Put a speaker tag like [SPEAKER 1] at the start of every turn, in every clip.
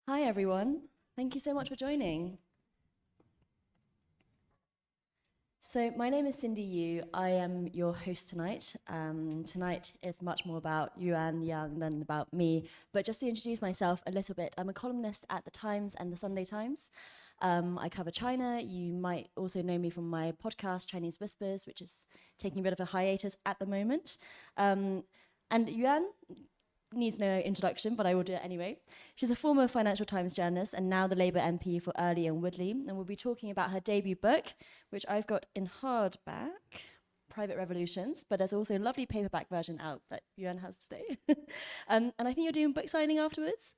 [SPEAKER 1] Hi, everyone. Thank you so much for joining. So my name is Cindy Yu. I am your host tonight. Tonight is much more about Yuan Yang than about me. But just to introduce myself a little bit, I'm a columnist at the Times and the Sunday Times. I cover China. You might also know me from my podcast, Chinese Whispers, which is taking a bit of a hiatus at the moment. And Yuan needs no introduction, but I will do it anyway. She's a former Financial Times journalist and now the Labour MP for Early and Woodley, and we'll be talking about her debut book, which I've got in hardback, Private Revolutions, but there's also a lovely paperback version out that Yuan has today. And I think you're doing book signing afterwards,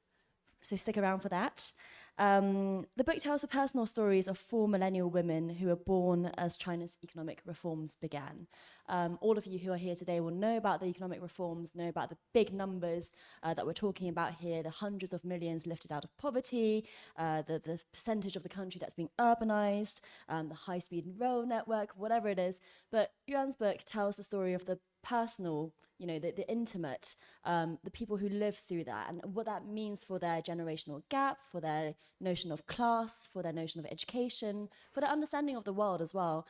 [SPEAKER 1] so stick around for that. The book tells the personal stories of 4 millennial women who were born as China's economic reforms began. All of you who are here today will know about the economic reforms, know about the big numbers that we're talking about here, the hundreds of millions lifted out of poverty, the percentage of the country that's being urbanized, the high-speed rail network, whatever it is. But Yuan's book tells the story of the personal, the intimate, the people who live through that and what that means for their generational gap, for their notion of class, for their notion of education, for their understanding of the world as well,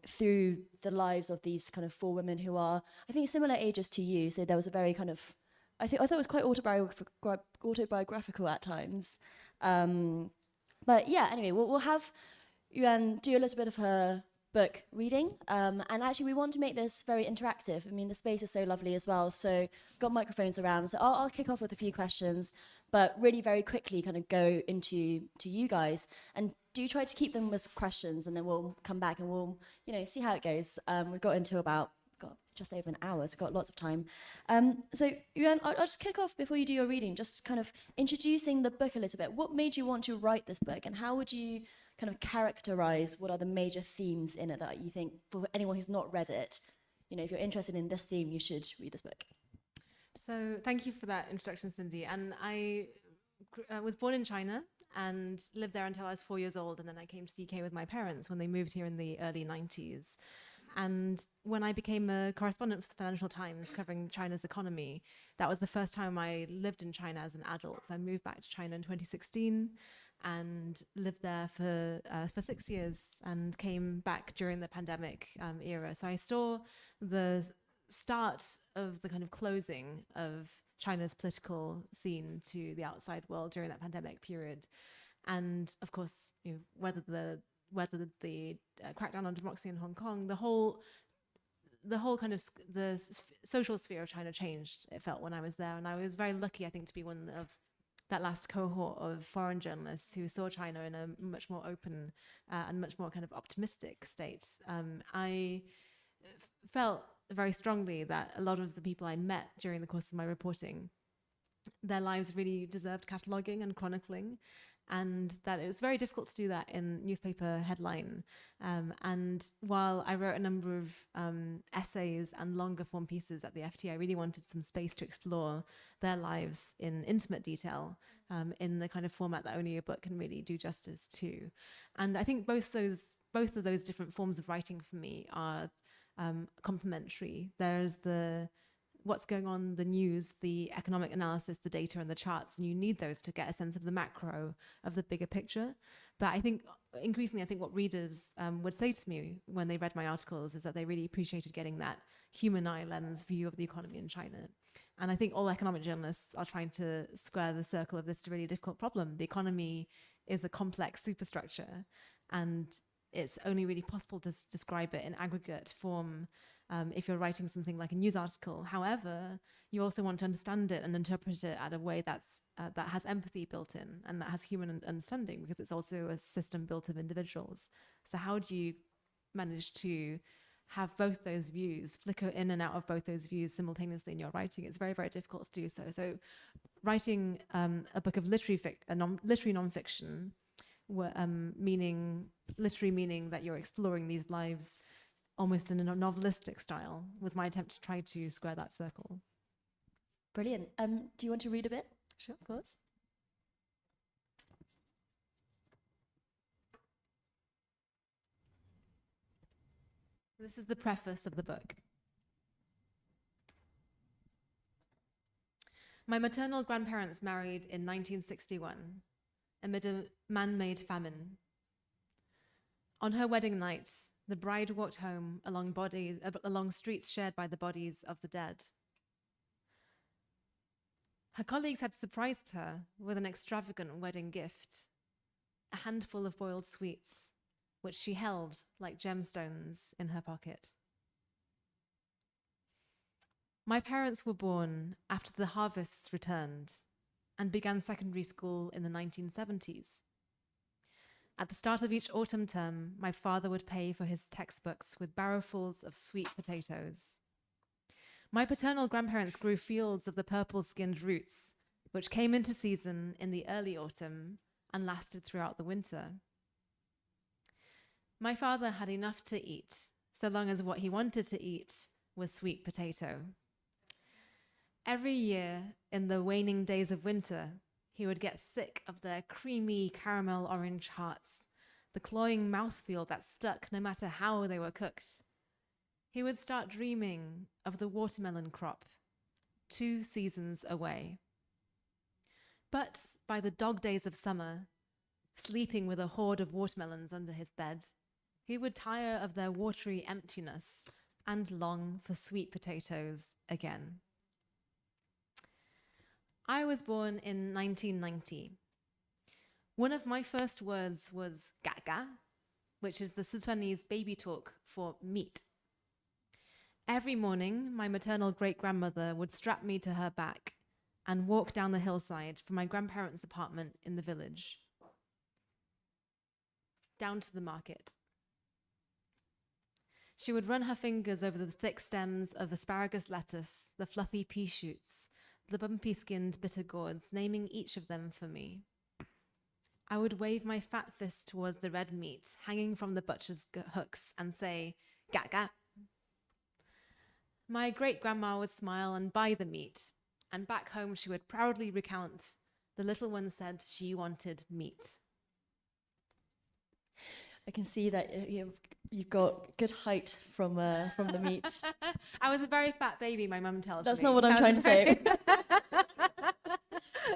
[SPEAKER 1] through the lives of these kind of 4 women who are, I think, similar ages to you. So there was a very kind of, I thought it was quite autobiographical at times. But yeah, anyway, we'll have Yuan do a little bit of her book reading. And actually, we want to make this very interactive. I mean, the space is so lovely as well. So we've got microphones around. So I'll kick off with a few questions, but really very quickly kind of go into you guys. And do try to keep them as questions, and then we'll come back and we'll, see how it goes. We've got until about just over an hour, so we've got lots of time. So Yuan, I'll just kick off before you do your reading, just kind of introducing the book a little bit. What made you want to write this book, and how would you kind of characterize what are the major themes in it that you think, for anyone who's not read it, if you're interested in this theme, you should read this book?
[SPEAKER 2] So thank you for that introduction, Cindy. And I was born in China and lived there until I was 4 years old. And then I came to the UK with my parents when they moved here in the early 90s. And when I became a correspondent for the Financial Times covering China's economy, that was the first time I lived in China as an adult. So I moved back to China in 2016 and lived there for 6 years and came back during the pandemic era. So I saw the start of the kind of closing of China's political scene to the outside world during that pandemic period. And of course, whether the crackdown on democracy in Hong Kong, the whole kind of the social sphere of China changed, it felt, when I was there. And I was very lucky, I think, to be one of that last cohort of foreign journalists who saw China in a much more open and much more kind of optimistic state. I felt very strongly that a lot of the people I met during the course of my reporting, their lives really deserved cataloguing and chronicling, and that it was very difficult to do that in newspaper headline. And while I wrote a number of essays and longer form pieces at the FT, I really wanted some space to explore their lives in intimate detail, in the kind of format that only a book can really do justice to. And I think both of those different forms of writing for me are complementary. There's the what's going on, the news, the economic analysis, the data and the charts, and you need those to get a sense of the macro, of the bigger picture. But I think increasingly, what readers would say to me when they read my articles is that they really appreciated getting that human eye lens view of the economy in China. And I think all economic journalists are trying to square the circle of this really difficult problem. The economy is a complex superstructure, and it's only really possible to describe it in aggregate form if you're writing something like a news article. However, you also want to understand it and interpret it at a way that has empathy built in and that has human understanding, because it's also a system built of individuals. So how do you manage to have both those views, flicker in and out of both those views simultaneously in your writing? It's very, very difficult to do so. So writing a book of literary nonfiction, meaning that you're exploring these lives almost in a novelistic style, was my attempt to try to square that circle.
[SPEAKER 1] Brilliant. Do you want to read a bit?
[SPEAKER 2] Sure.
[SPEAKER 1] Of course.
[SPEAKER 2] This is the preface of the book. My maternal grandparents married in 1961 amid a man-made famine. On her wedding night, the bride walked home along streets shared by the bodies of the dead. Her colleagues had surprised her with an extravagant wedding gift, a handful of boiled sweets, which she held like gemstones in her pocket. My parents were born after the harvests returned and began secondary school in the 1970s. At the start of each autumn term, my father would pay for his textbooks with barrowfuls of sweet potatoes. My paternal grandparents grew fields of the purple-skinned roots, which came into season in the early autumn and lasted throughout the winter. My father had enough to eat, so long as what he wanted to eat was sweet potato. Every year, in the waning days of winter, he would get sick of their creamy caramel orange hearts, the cloying mouthfeel that stuck no matter how they were cooked. He would start dreaming of the watermelon crop, 2 seasons away. But by the dog days of summer, sleeping with a hoard of watermelons under his bed, he would tire of their watery emptiness and long for sweet potatoes again. I was born in 1990. One of my first words was gaga, which is the Sichuanese baby talk for meat. Every morning, my maternal great-grandmother would strap me to her back and walk down the hillside from my grandparents' apartment in the village, down to the market. She would run her fingers over the thick stems of asparagus lettuce, the fluffy pea shoots, the bumpy-skinned bitter gourds, naming each of them for me. I would wave my fat fist towards the red meat hanging from the butcher's hooks and say, "Ga-ga." My great-grandma would smile and buy the meat, and back home she would proudly recount, "The little one said she wanted meat."
[SPEAKER 1] I can see that you've got good height from the meat.
[SPEAKER 2] I was a very fat baby, my mum tells me.
[SPEAKER 1] That's not what I'm trying to say.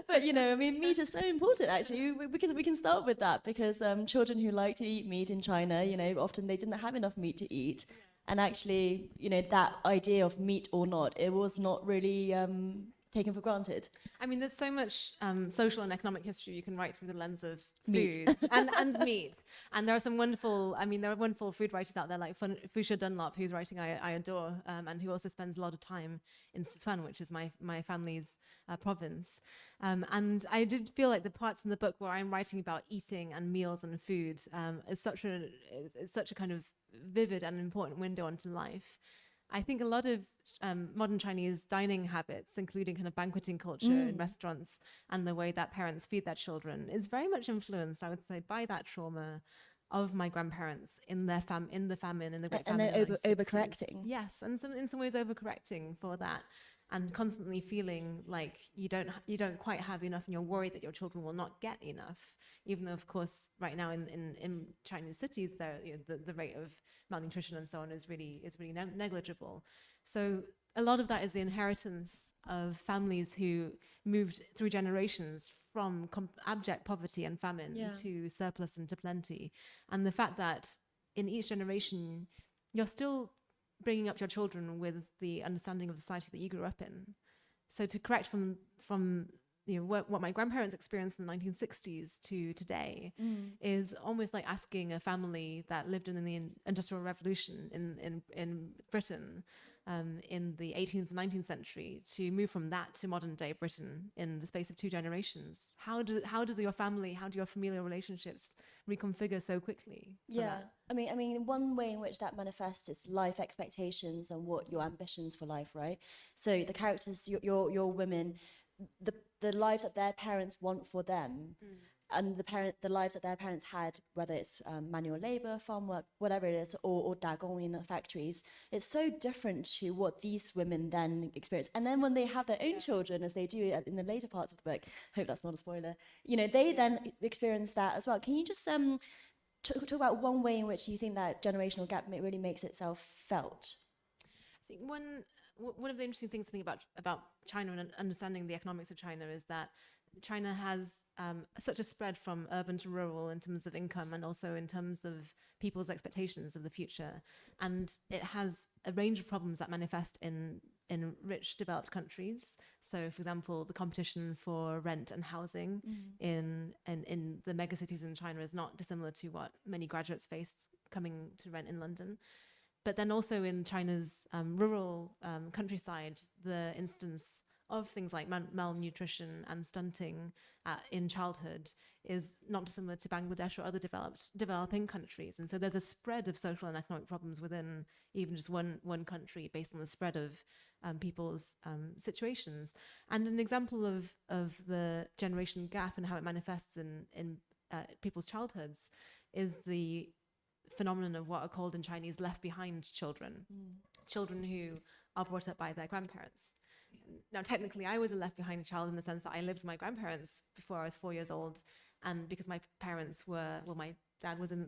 [SPEAKER 1] But meat is so important. Actually, we can start with that because children who like to eat meat in China, often they didn't have enough meat to eat, and actually, that idea of meat or not, it was not really taken for granted.
[SPEAKER 2] I mean, there's so much social and economic history you can write through the lens of
[SPEAKER 1] Meat.
[SPEAKER 2] food and meat. And there are some wonderful, there are wonderful food writers out there like Fuchsia Dunlop, whose writing I adore, and who also spends a lot of time in Sichuan, which is my family's province. And I did feel like the parts in the book where I'm writing about eating and meals and food is such a kind of vivid and important window onto life. I think a lot of modern Chinese dining habits, including kind of banqueting culture in restaurants and the way that parents feed their children, is very much influenced, I would say, by that trauma of my grandparents in the famine, in the Great Famine.
[SPEAKER 1] And they're overcorrecting.
[SPEAKER 2] Yes, and in some ways overcorrecting for that, and constantly feeling like you don't quite have enough, and you're worried that your children will not get enough. Even though, of course, right now in Chinese cities, the rate of malnutrition and so on is really negligible. So a lot of that is the inheritance of families who moved through generations from abject poverty and famine to surplus and to plenty. And the fact that in each generation, you're still bringing up your children with the understanding of the society that you grew up in. So to correct from what my grandparents experienced in the 1960s to today is almost like asking a family that lived in the Industrial Revolution in Britain in the 18th and 19th century to move from that to modern day Britain in the space of 2 generations. How do your familial relationships reconfigure so quickly?
[SPEAKER 1] That? I mean, one way in which that manifests is life expectations and what your ambitions for life, right? So the characters, your women, the lives that their parents want for them, and the lives that their parents had, whether it's manual labor, farm work, whatever it is, or dagong in the factories, it's so different to what these women then experience. And then when they have their own children, as they do in the later parts of the book, hope that's not a spoiler, they then experience that as well. Can you just talk about one way in which you think that generational gap really makes itself felt?
[SPEAKER 2] I think one one of the interesting things to think about China and understanding the economics of China is that China has such a spread from urban to rural in terms of income and also in terms of people's expectations of the future. And it has a range of problems that manifest in rich developed countries. So, for example, the competition for rent and housing in the megacities in China is not dissimilar to what many graduates face coming to rent in London. But then also in China's rural countryside, the instance of things like malnutrition and stunting in childhood is not dissimilar to Bangladesh or other developing countries. And so there's a spread of social and economic problems within even just one country based on the spread of people's situations. And an example of the generation gap and how it manifests in people's childhoods is the phenomenon of what are called in Chinese left behind children, children who are brought up by their grandparents. Now, technically, I was a left behind child in the sense that I lived with my grandparents before I was 4 years old, and because my parents were, well, my dad was in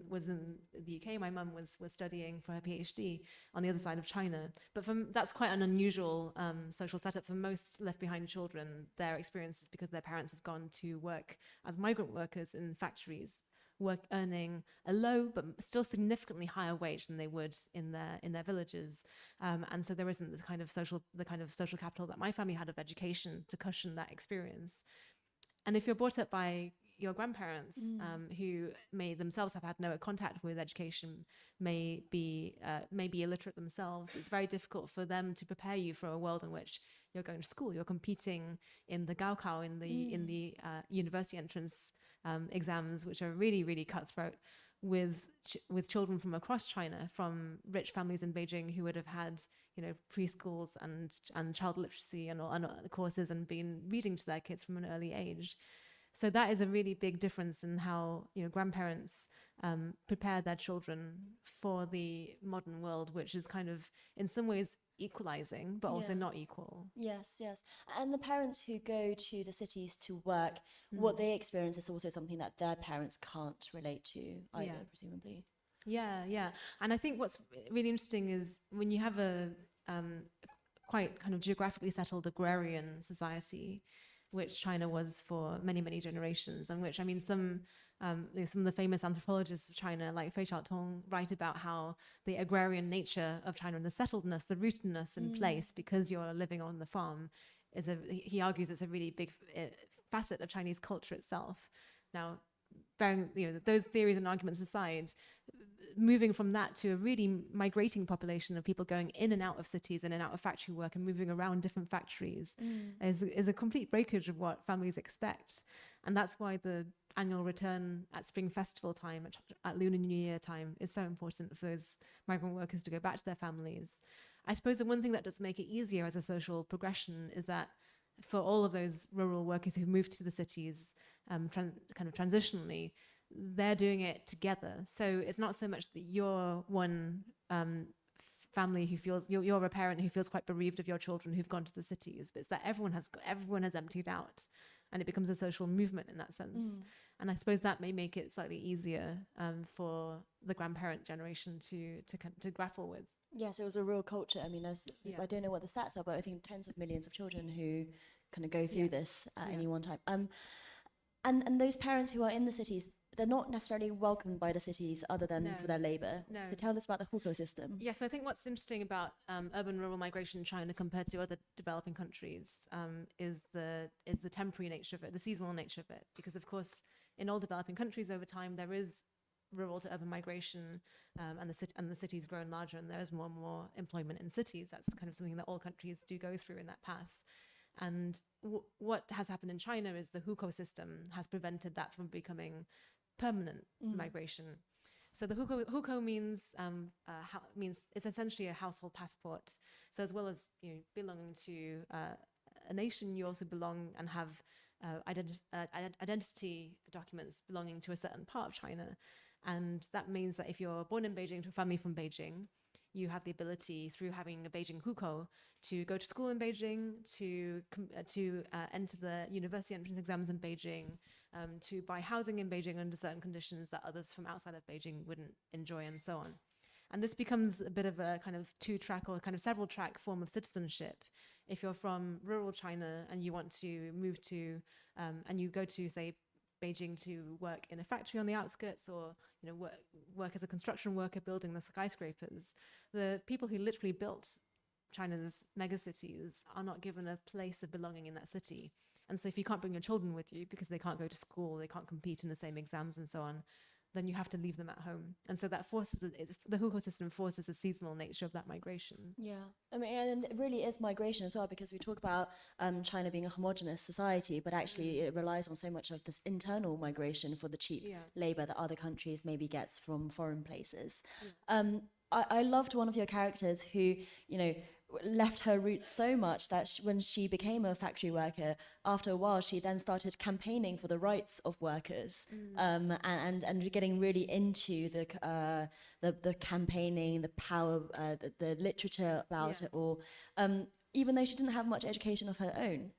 [SPEAKER 2] the UK, my mum was studying for her PhD on the other side of China. But that's quite an unusual social setup for most left behind children. Their experiences because their parents have gone to work as migrant workers in factories, earning a low but still significantly higher wage than they would in their villages, and so there isn't the kind of social capital that my family had of education to cushion that experience. And if you're brought up by your grandparents, who may themselves have had no contact with education, may be illiterate themselves, it's very difficult for them to prepare you for a world in which you're going to school, you're competing in the gaokao, in the university entrance exams, which are really, really cutthroat, with children from across China, from rich families in Beijing who would have had, preschools and child literacy and courses and been reading to their kids from an early age. So that is a really big difference in how grandparents prepare their children for the modern world, which is kind of in some ways equalizing, but also not equal.
[SPEAKER 1] Yes. And the parents who go to the cities to work, what they experience is also something that their parents can't relate to either, presumably.
[SPEAKER 2] Yeah. And I think what's really interesting is when you have a quite kind of geographically settled agrarian society, which China was for many, many generations, and which, I mean, some of the famous anthropologists of China, like Fei Xiaotong, write about how the agrarian nature of China and the settledness, the rootedness in place, because you're living on the farm, he argues it's a really big facet of Chinese culture itself. Now, bearing those theories and arguments aside, moving from that to a really migrating population of people going in and out of cities, in and out of factory work, and moving around different factories is a complete breakage of what families expect. And that's why the annual return at Spring Festival time, at Lunar New Year time, is so important for those migrant workers to go back to their families. I suppose the one thing that does make it easier as a social progression is that for all of those rural workers who moved to the cities kind of transitionally, they're doing it together. So it's not so much that you're one family who feels you're a parent who feels quite bereaved of your children who've gone to the cities, but it's that everyone has emptied out, and it becomes a social movement in that sense. And I suppose that may make it slightly easier for the grandparent generation to grapple with.
[SPEAKER 1] Yes, it was a real culture. I mean, I don't know what the stats are, but I think tens of millions of children who kind of go through this at any one time. And those parents who are in the cities, they're not necessarily welcomed by the cities other than for their labor.
[SPEAKER 2] No.
[SPEAKER 1] So tell us about the hukou system.
[SPEAKER 2] Yes, I think what's interesting about urban-rural migration in China compared to other developing countries is the temporary nature of it, the seasonal nature of it. Because of course, in all developing countries over time, there is rural to urban migration, and the cities grown larger, and there is more and more employment in cities. That's kind of something that all countries do go through in that path. And what has happened in China is the hukou system has prevented that from becoming permanent migration. So the hukou means it's essentially a household passport. So as well as belonging to a nation, you also belong and have identity documents belonging to a certain part of China. And that means that if you're born in Beijing to a family from Beijing, you have the ability, through having a Beijing hukou, to go to school in Beijing, to enter the university entrance exams in Beijing, to buy housing in Beijing under certain conditions that others from outside of Beijing wouldn't enjoy, and so on. And this becomes a bit of a kind of two-track or kind of several-track form of citizenship. If you're from rural China and you want to move to, and you go to, say, Beijing to work in a factory on the outskirts, or work as a construction worker building the skyscrapers, the people who literally built China's megacities are not given a place of belonging in that city. And so if you can't bring your children with you because they can't go to school, they can't compete in the same exams and so on, then you have to leave them at home. And so that forces, the hukou system forces the seasonal nature of that migration.
[SPEAKER 1] Yeah, I mean, and it really is migration as well, because we talk about China being a homogenous society, but actually it relies on so much of this internal migration for the cheap labor that other countries maybe gets from foreign places. I loved one of your characters who, left her roots so much that when she became a factory worker, after a while, she then started campaigning for the rights of workers, and getting really into the campaigning, the power, the literature about it all. Even though she didn't have much education of her own.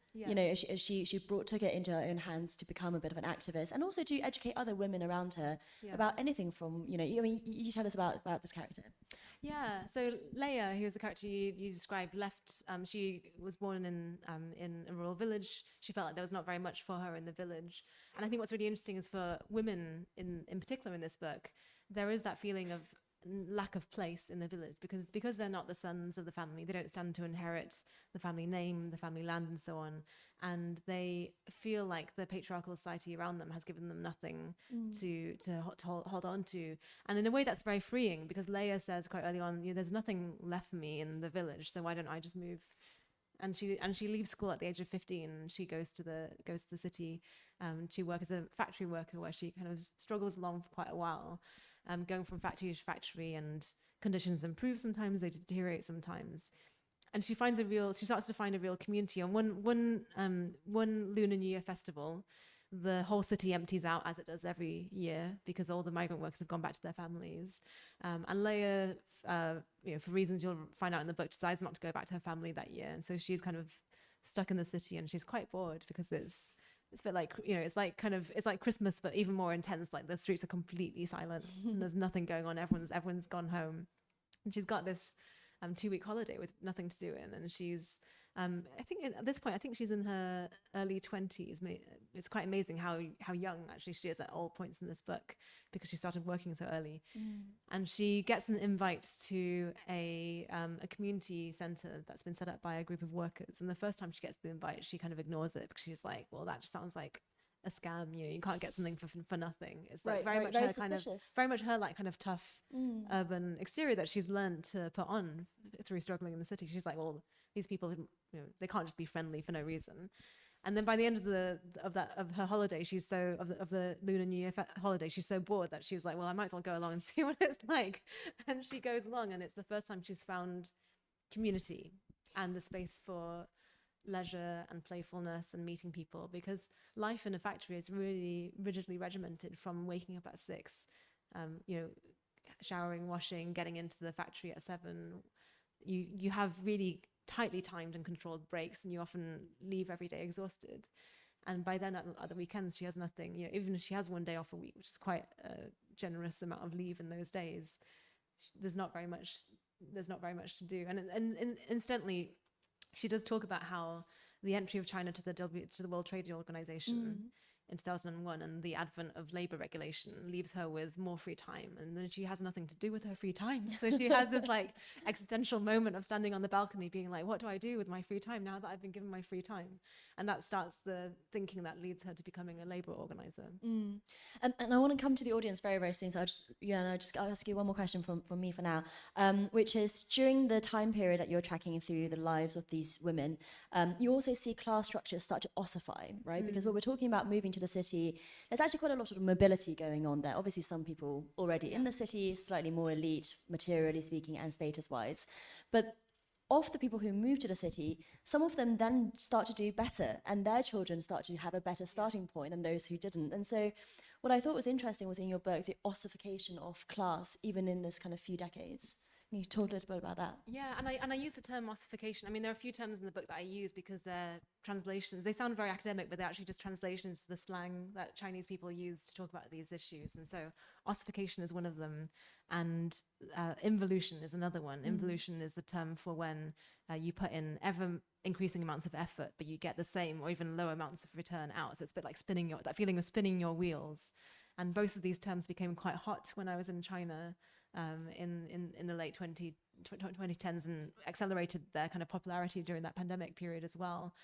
[SPEAKER 1] She took it into her own hands to become a bit of an activist, and also to educate other women around her about anything from, you tell us about this character.
[SPEAKER 2] Yeah, so Leia, who was the character you described, left, she was born in a rural village. She felt like there was not very much for her in the village. And I think what's really interesting is for women in particular in this book, there is that feeling of lack of place in the village, because they're not the sons of the family. They don't stand to inherit the family name, the family land, and so on, and they feel like the patriarchal society around them has given them nothing to hold on to. And in a way that's very freeing, because Leia says quite early on, there's nothing left for me in the village, so why don't I just move? And she leaves school at the age of 15. She goes to the city to work as a factory worker, where she kind of struggles along for quite a while, going from factory to factory, and conditions improve sometimes, they deteriorate sometimes. And she starts to find a real community. On one Lunar New Year festival, the whole city empties out, as it does every year, because all the migrant workers have gone back to their families. And Leia, for reasons you'll find out in the book, decides not to go back to her family that year. And so she's kind of stuck in the city, and she's quite bored, because it's a bit like, it's like Christmas, but even more intense. Like the streets are completely silent and there's nothing going on. Everyone's gone home, and she's got this 2-week holiday with nothing to do in. And she's, I think at this point, I think she's in her early 20s. It's quite amazing how young actually she is at all points in this book, because she started working so early. And she gets an invite to a community center that's been set up by a group of workers. And the first time she gets the invite, she kind of ignores it, because she's like, well, that just sounds like a scam. You can't get something for nothing. It's like very much her like kind of tough urban exterior that she's learned to put on through struggling in the city. She's like, well, these people, they can't just be friendly for no reason. And then by the end of her holiday, of the Lunar New Year holiday, she's so bored that she's like, well, I might as well go along and see what it's like. And she goes along, and it's the first time she's found community and the space for leisure and playfulness and meeting people, because life in a factory is really rigidly regimented from waking up at 6, showering, washing, getting into the factory at 7. You have really tightly timed and controlled breaks, and you often leave every day exhausted. And by then, at the weekends, she has nothing. Even if she has one day off a week, which is quite a generous amount of leave in those days, there's not very much to do. And incidentally, she does talk about how the entry of China to the World Trade Organization in 2001 and the advent of labor regulation leaves her with more free time, and then she has nothing to do with her free time. So she has this like existential moment of standing on the balcony being like, what do I do with my free time now that I've been given my free time? And that starts the thinking that leads her to becoming a labor organizer.
[SPEAKER 1] And I want to come to the audience very, very soon, so I'll ask you one more question from me for now, which is, during the time period that you're tracking through the lives of these women, you also see class structures start to ossify, right? Because when we're talking about moving to the city, there's actually quite a lot of mobility going on there. Obviously, some people already in the city, slightly more elite, materially speaking and status-wise. But of the people who move to the city, some of them then start to do better, and their children start to have a better starting point than those who didn't. And so what I thought was interesting was in your book, the ossification of class, even in this kind of few decades. Can you talk a little bit about that?
[SPEAKER 2] Yeah, and I use the term ossification. I mean, there are a few terms in the book that I use because they're translations. They sound very academic, but they're actually just translations to the slang that Chinese people use to talk about these issues. And so ossification is one of them, and involution is another one. Involution is the term for when you put in ever increasing amounts of effort, but you get the same or even lower amounts of return out. So it's a bit like that feeling of spinning your wheels. And both of these terms became quite hot when I was in China in the late 2010s and accelerated their kind of popularity during that pandemic period as well.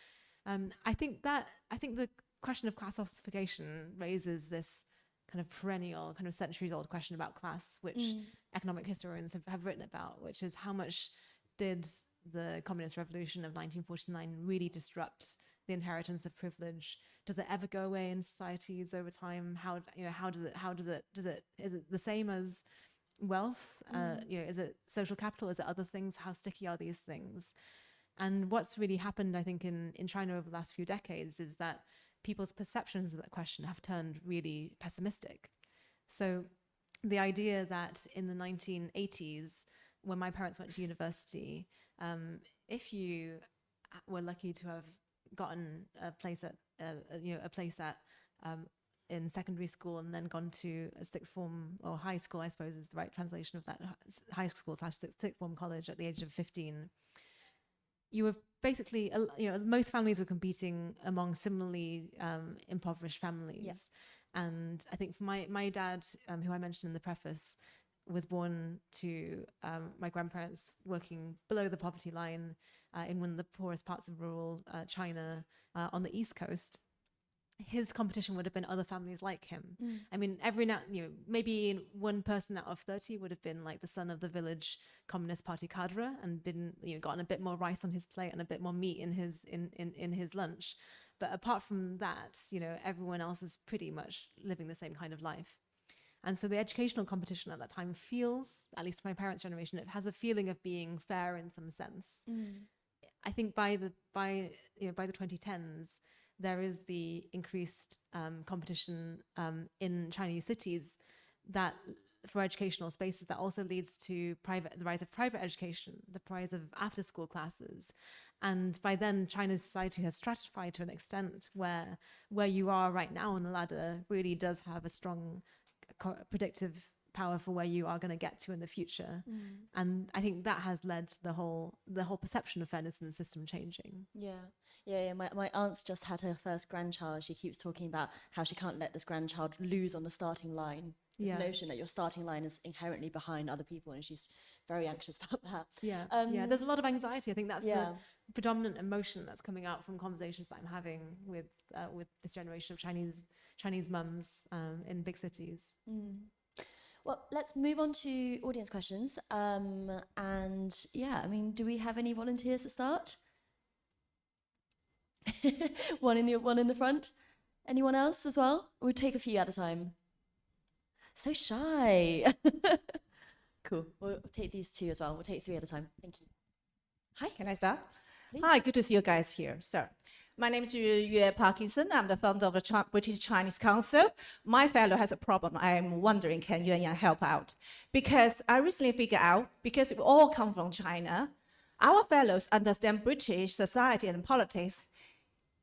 [SPEAKER 2] I think the question of class ossification raises this kind of perennial, kind of centuries-old question about class, which economic historians have written about, which is how much did the communist revolution of 1949 really disrupt the inheritance of privilege? Does it ever go away in societies over time? Is it the same as wealth? Is it social capital? Is it other things? How sticky are these things? And what's really happened, I think, in China over the last few decades is that people's perceptions of that question have turned really pessimistic. So the idea that in the 1980s, when my parents went to university, if you were lucky to have gotten a place at in secondary school and then gone to a sixth form or high school, I suppose is the right translation of that, high school / sixth form college at the age of 15, you were basically, most families were competing among similarly impoverished families.
[SPEAKER 1] Yeah.
[SPEAKER 2] And I think for my dad, who I mentioned in the preface, was born to my grandparents working below the poverty line in one of the poorest parts of rural China on the East Coast. His competition would have been other families like him. I mean, maybe one person out of 30 would have been like the son of the village Communist Party cadre and been, gotten a bit more rice on his plate and a bit more meat in his lunch. But apart from that, everyone else is pretty much living the same kind of life. And so the educational competition at that time feels, at least my parents' generation, it has a feeling of being fair in some sense. I think by the 2010s, there is the increased competition in Chinese cities that for educational spaces that also leads to the rise of private education, the rise of after-school classes. And by then, China's society has stratified to an extent where you are right now on the ladder really does have a strong predictive power for where you are going to get to in the future. And I think that has led to the whole perception of fairness in the system changing.
[SPEAKER 1] Yeah. My aunt's just had her first grandchild. She keeps talking about how she can't let this grandchild lose on the starting line. This notion that your starting line is inherently behind other people, and she's very anxious about that.
[SPEAKER 2] There's a lot of anxiety. I think that's the predominant emotion that's coming out from conversations that I'm having with this generation of Chinese mums in big cities.
[SPEAKER 1] Well, let's move on to audience questions. Do we have any volunteers to start? one in the front. Anyone else as well? We'll take a few at a time. So shy. Cool. We'll take these two as well. We'll take 3 at a time. Thank you.
[SPEAKER 3] Hi, can I start?
[SPEAKER 1] Please.
[SPEAKER 3] Hi, good to see you guys here. So, my name is Yuan Parkinson. I'm the founder of the British Chinese Council. My fellow has a problem. I'm wondering, can Yuan Yang help out? Because I recently figured out, because we all come from China, our fellows understand British society and politics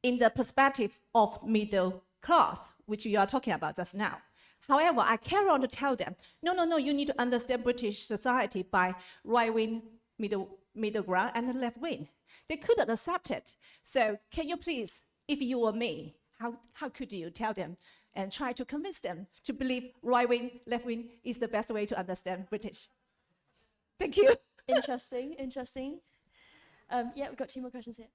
[SPEAKER 3] in the perspective of middle class, which you are talking about just now. However, I carry on to tell them, no, you need to understand British society by right-wing, middle ground, and left-wing. They couldn't accept it. So can you please, if you were me, how could you tell them and try to convince them to believe right-wing, left-wing is the best way to understand British? Thank you.
[SPEAKER 1] Interesting. We've got 2 more questions here.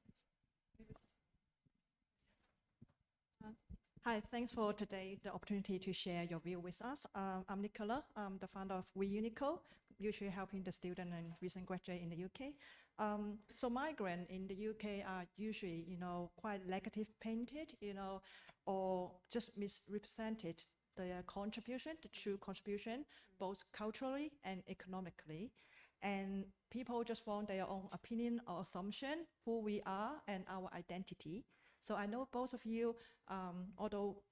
[SPEAKER 4] Hi, thanks for today, the opportunity to share your view with us. I'm Nicola, I'm the founder of unequal, usually helping the student and recent graduate in the UK. So migrants in the UK are usually, quite negative painted, or just misrepresented their contribution, the true contribution, both culturally and economically. And people just form their own opinion or assumption, who we are and our identity. So I know both of you, although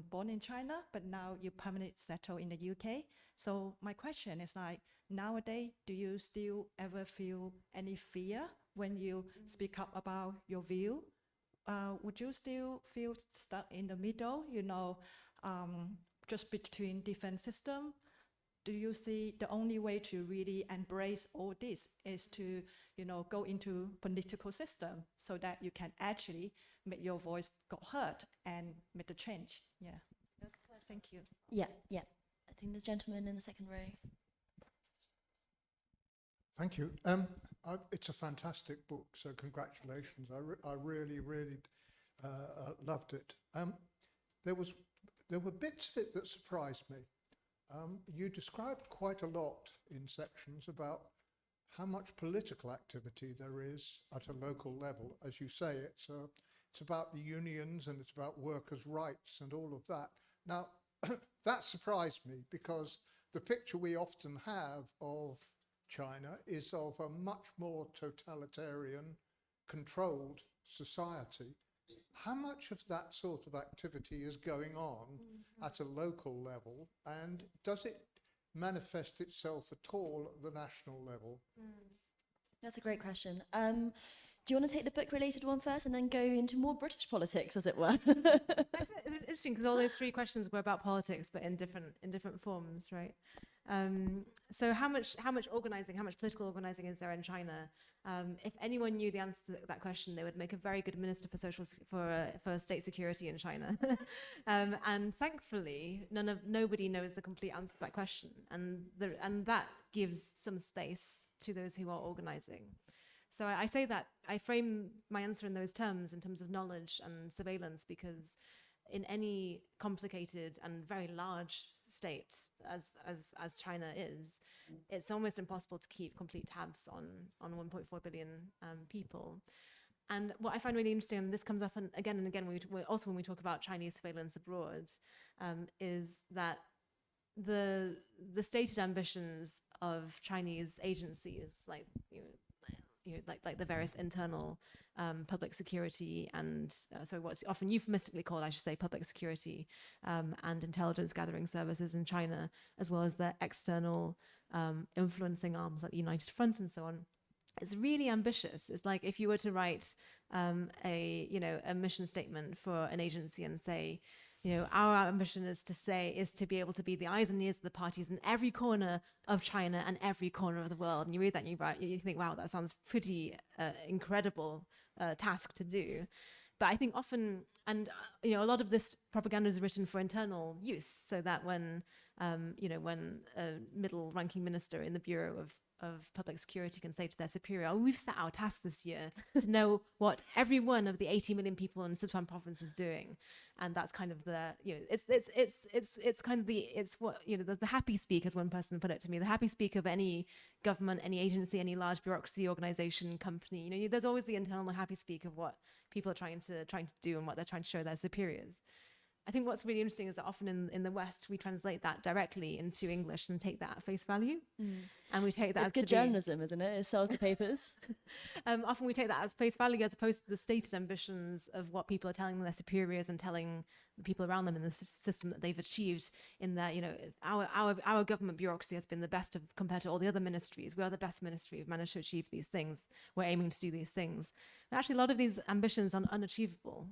[SPEAKER 4] born in China, but now you permanently settle in the UK. So my question is like, nowadays, do you still ever feel any fear when you speak up about your view? Would you still feel stuck in the middle, just between different systems? Do you see the only way to really embrace all this is to, go into political system so that you can actually make your voice got heard and make the change? Yeah. Thank you.
[SPEAKER 1] Yeah. I think the gentleman in the second row.
[SPEAKER 5] Thank you. It's a fantastic book, so congratulations. I really loved it. There were bits of it that surprised me. You described quite a lot in sections about how much political activity there is at a local level. As you say, it's about the unions and it's about workers' rights and all of that. Now, that surprised me because the picture we often have of China is of a much more totalitarian, controlled society. How much of that sort of activity is going on at a local level, and does it manifest itself at all at the national level?
[SPEAKER 1] That's a great question. Do you want to take the book-related one first and then go into more British politics, as it were?
[SPEAKER 2] It's interesting because all those three questions were about politics, but in different forms, right? So how much organizing, how much political organizing is there in China? If anyone knew the answer to that question, they would make a very good minister for state security in China. And thankfully, nobody knows the complete answer to that question, and that gives some space to those who are organizing. So I say that I frame my answer in those terms, in terms of knowledge and surveillance, because in any complicated and very large state as China is, it's almost impossible to keep complete tabs on 1.4 billion people. And what I find really interesting, and this comes up again and again, when we talk about Chinese surveillance abroad, is that the stated ambitions of Chinese agencies, like the various internal public security and so what's often euphemistically called, I should say, public security and intelligence gathering services in China, as well as their external influencing arms like the United Front and so on. It's really ambitious. It's like if you were to write a mission statement for an agency and say, our ambition is to be able to be the eyes and ears of the parties in every corner of China and every corner of the world. And you read that and you think, wow, that sounds pretty incredible task to do. But I think often, and a lot of this propaganda is written for internal use, so that when a middle-ranking minister in the Bureau of Public Security can say to their superior, we've set our task this year to know what every one of the 80 million people in Sichuan province is doing, and that's kind of the the happy speak, as one person put it to me, the happy speak of any government, any agency, any large bureaucracy, organization, company. There's always the internal happy speak of what people are trying to do and what they're trying to show their superiors. I think what's really interesting is that often in the West, we translate that directly into English and take that at face value. And we take that
[SPEAKER 1] It's good journalism, isn't it? It sells the papers.
[SPEAKER 2] Often we take that as face value as opposed to the stated ambitions of what people are telling their superiors and telling the people around them in the system that they've achieved in their, our government bureaucracy has been the best compared to all the other ministries. We are the best ministry. We've managed to achieve these things. We're aiming to do these things. But actually, a lot of these ambitions are unachievable.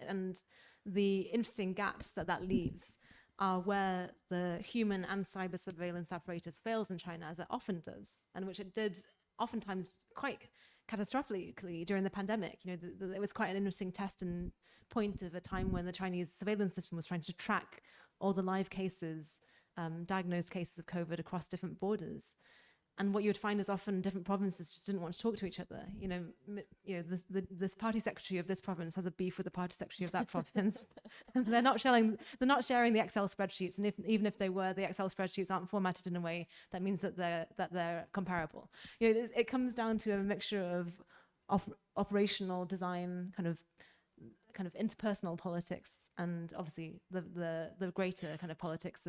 [SPEAKER 2] And the interesting gaps that leaves are where the human and cyber surveillance apparatus fails in China, as it often does, and which it did oftentimes quite catastrophically during the pandemic. It was quite an interesting test and point of a time when the Chinese surveillance system was trying to track all the live cases, diagnosed cases of COVID across different borders. And what you would find is often different provinces just didn't want to talk to each other. This party secretary of this province has a beef with the party secretary of that province. They're not sharing the Excel spreadsheets, and even if they were, the Excel spreadsheets aren't formatted in a way that means that they're comparable. It comes down to a mixture of operational design, kind of interpersonal politics, and obviously the greater kind of politics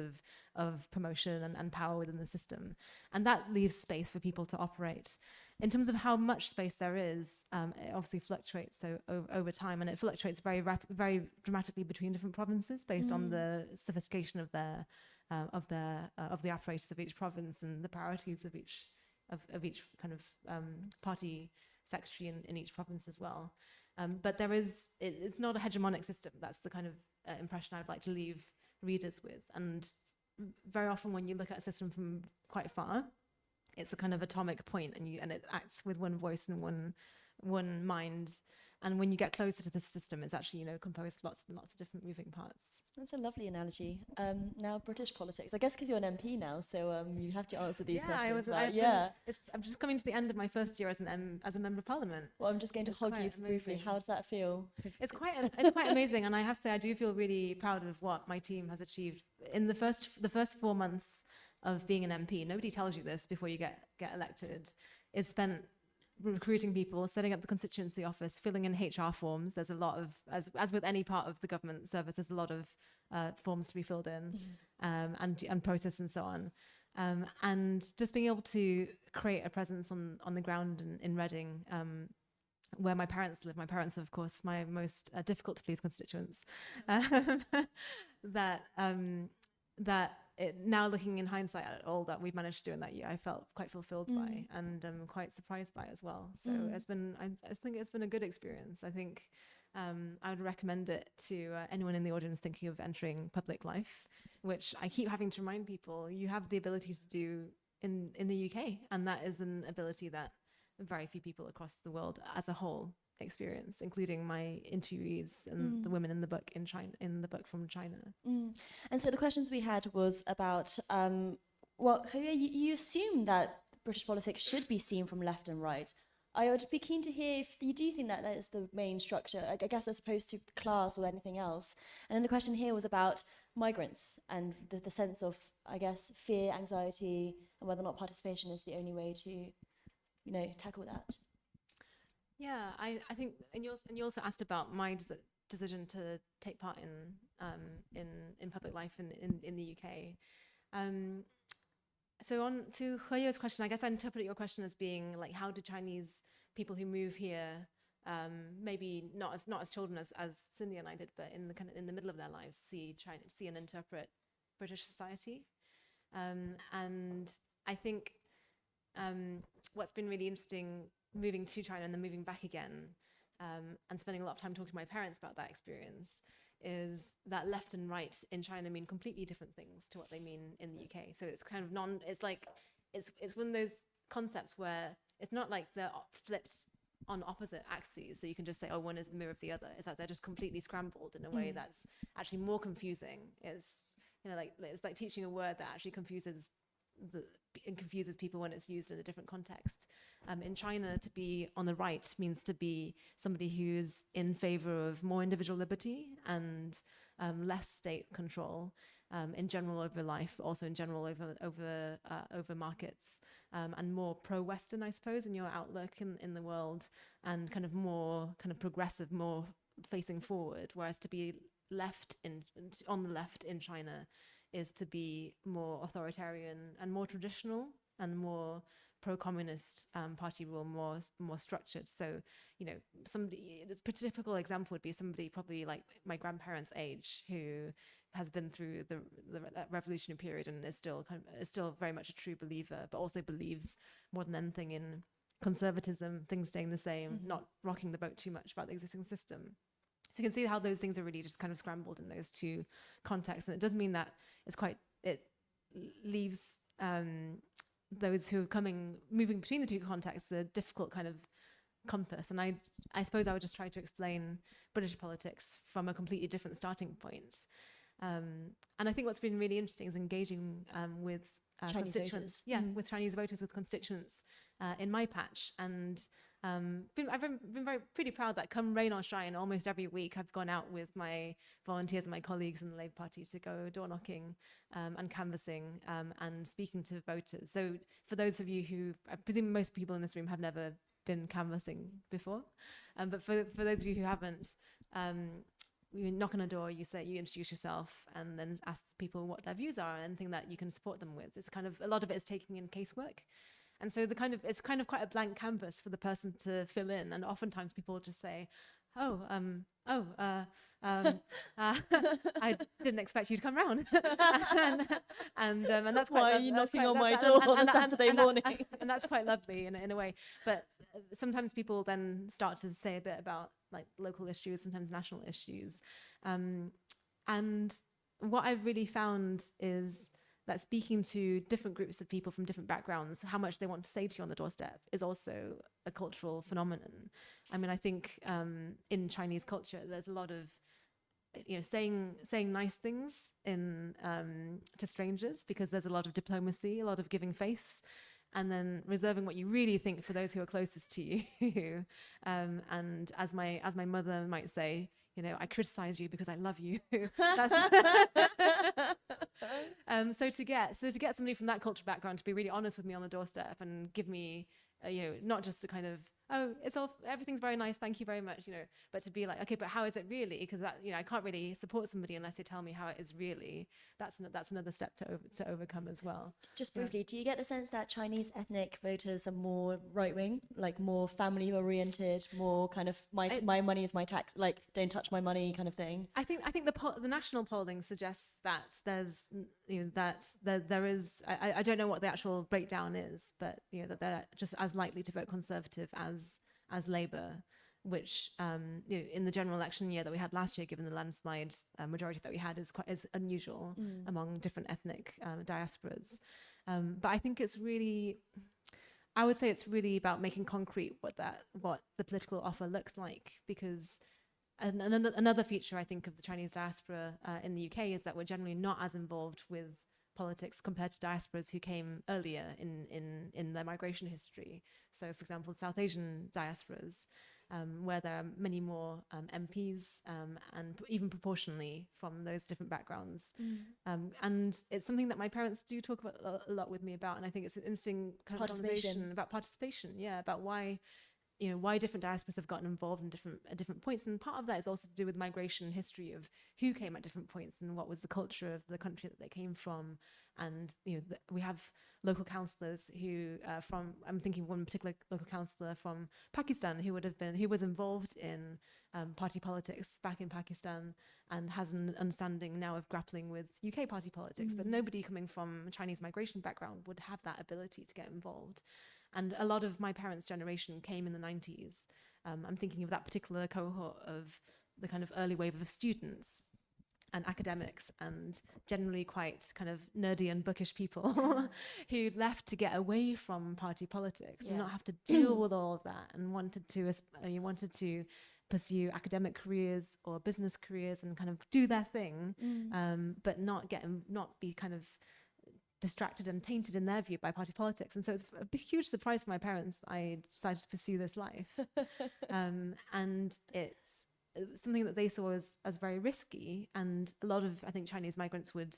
[SPEAKER 2] of promotion and power within the system. And that leaves space for people to operate. in terms of how much space there is, it obviously fluctuates over time, and it fluctuates very dramatically between different provinces based on the sophistication of the apparatus of each province and the priorities of each kind of party secretary in each province as well. But it's not a hegemonic system. That's the kind of impression I'd like to leave readers with. And very often when you look at a system from quite far, it's a kind of atomic point, and it acts with one voice and one mind. And when you get closer to the system, it's actually, composed of lots and lots of different moving parts.
[SPEAKER 1] That's a lovely analogy. Now, British politics. I guess because you're an MP now, so you have to answer these questions.
[SPEAKER 2] I'm just coming to the end of my first year as a member of Parliament.
[SPEAKER 1] Well, I'm just going to hug you briefly. How does that feel?
[SPEAKER 2] It's quite amazing, and I have to say I do feel really proud of what my team has achieved in the first 4 months of being an MP. Nobody tells you this before you get elected. Is spent recruiting people, setting up the constituency office, filling in HR forms. There's a lot of, as with any part of the government service, there's a lot of forms to be filled in, and process and so on. And just being able to create a presence on the ground in Reading, where my parents live. My parents are, of course, my most difficult to please constituents. Now looking in hindsight at all that we've managed to do in that year, I felt quite fulfilled by, and quite surprised by as well. So I think it's been a good experience. I think I would recommend it to anyone in the audience thinking of entering public life, which I keep having to remind people you have the ability to do in the UK, and that is an ability that very few people across the world as a whole experience, including my interviewees and the women in the book from China.
[SPEAKER 1] And so the questions we had was about, you assume that British politics should be seen from left and right. I would be keen to hear if you do think that is the main structure, I guess, as opposed to class or anything else. And then the question here was about migrants and the sense of, I guess, fear, anxiety, and whether or not participation is the only way to, tackle that.
[SPEAKER 2] Yeah, I think, and you also asked about my decision to take part in public life in the UK. So on to Heyo's question, I guess I interpret your question as being like, how do Chinese people who move here, maybe not as children as Cindy and I did, but in the middle of their lives, see and interpret British society, and I think what's been really interesting moving to China and then moving back again, and spending a lot of time talking to my parents about that experience, is that left and right in China mean completely different things to what they mean in the UK. So it's kind of it's one of those concepts where it's not like they're flipped on opposite axes, so you can just say, oh, one is the mirror of the other. It's like they're just completely scrambled in a way that's actually more confusing. It's like teaching a word that actually confuses people when it's used in a different context. In China, to be on the right means to be somebody who's in favor of more individual liberty and less state control, in general over life, but also in general over markets, and more pro-Western, I suppose, in your outlook in the world, and kind of more kind of progressive, more facing forward. Whereas to be on the left in China is to be more authoritarian and more traditional and more pro-communist party rule, more structured. So, the typical example would be somebody probably like my grandparents' age who has been through the revolutionary period and is still very much a true believer, but also believes more than anything in conservatism, things staying the same, not rocking the boat too much about the existing system. So you can see how those things are really just kind of scrambled in those two contexts. And it does mean that it leaves those who are moving between the two contexts a difficult kind of compass. And I suppose I would just try to explain British politics from a completely different starting point. And I think what's been really interesting is engaging with
[SPEAKER 1] Chinese
[SPEAKER 2] constituents.
[SPEAKER 1] voters.
[SPEAKER 2] With Chinese voters, with constituents in my patch. And I've been pretty proud that come rain or shine, almost every week I've gone out with my volunteers and my colleagues in the Labour Party to go door knocking and canvassing and speaking to voters. So for those of you who, I presume most people in this room have never been canvassing before, but for those of you who haven't, you knock on a door, you introduce yourself, and then ask people what their views are and anything that you can support them with. It's kind of, a lot of it is taking in casework. And so it's kind of quite a blank canvas for the person to fill in. And oftentimes people just say, I didn't expect you to come round. and that's quite
[SPEAKER 1] Why are you knocking on my door on a Saturday morning?
[SPEAKER 2] And that's quite lovely in a way. But sometimes people then start to say a bit about like local issues, sometimes national issues. And what I've really found is that speaking to different groups of people from different backgrounds, how much they want to say to you on the doorstep is also a cultural phenomenon. I mean, I think in Chinese culture, there's a lot of, saying nice things to strangers, because there's a lot of diplomacy, a lot of giving face, and then reserving what you really think for those who are closest to you. And as my mother might say, I criticize you because I love you. So to get somebody from that cultural background to be really honest with me on the doorstep and give me, not just a kind of, everything's very nice, thank you very much, but to be like, okay, but how is it really? Because that, I can't really support somebody unless they tell me how it is really. That's another step to overcome as well.
[SPEAKER 1] Just briefly, do you get the sense that Chinese ethnic voters are more right-wing, like more family-oriented, more kind of my money is my tax, like don't touch my money kind of thing?
[SPEAKER 2] I think the national polling suggests that there's there is I don't know what the actual breakdown is, but that they're just as likely to vote Conservative as Labour, which in the general election year that we had last year, given the landslide majority that we had, is unusual among different ethnic diasporas. But I think I would say it's really about making concrete what the political offer looks like, because another feature I think of the Chinese diaspora in the UK is that we're generally not as involved with politics compared to diasporas who came earlier in their migration history. So, for example, South Asian diasporas, where there are many more MPs and even proportionally from those different backgrounds. And it's something that my parents do talk about a lot with me about, and I think it's an interesting kind of conversation about participation, about why different diasporas have gotten involved in different points. And part of that is also to do with migration history of who came at different points and what was the culture of the country that they came from. And we have local councillors who I'm thinking one particular local councillor from Pakistan who was involved in party politics back in Pakistan and has an understanding now of grappling with UK party politics. But nobody coming from a Chinese migration background would have that ability to get involved. And a lot of my parents' generation came in the 90s. I'm thinking of that particular cohort of the kind of early wave of students and academics and generally quite kind of nerdy and bookish people who left to get away from party politics and not have to deal with all of that, and wanted to pursue academic careers or business careers and kind of do their thing, but not be kind of distracted and tainted in their view by party politics. And so it's a huge surprise for my parents I decided to pursue this life. And it's something that they saw as very risky, and a lot of, I think, Chinese migrants would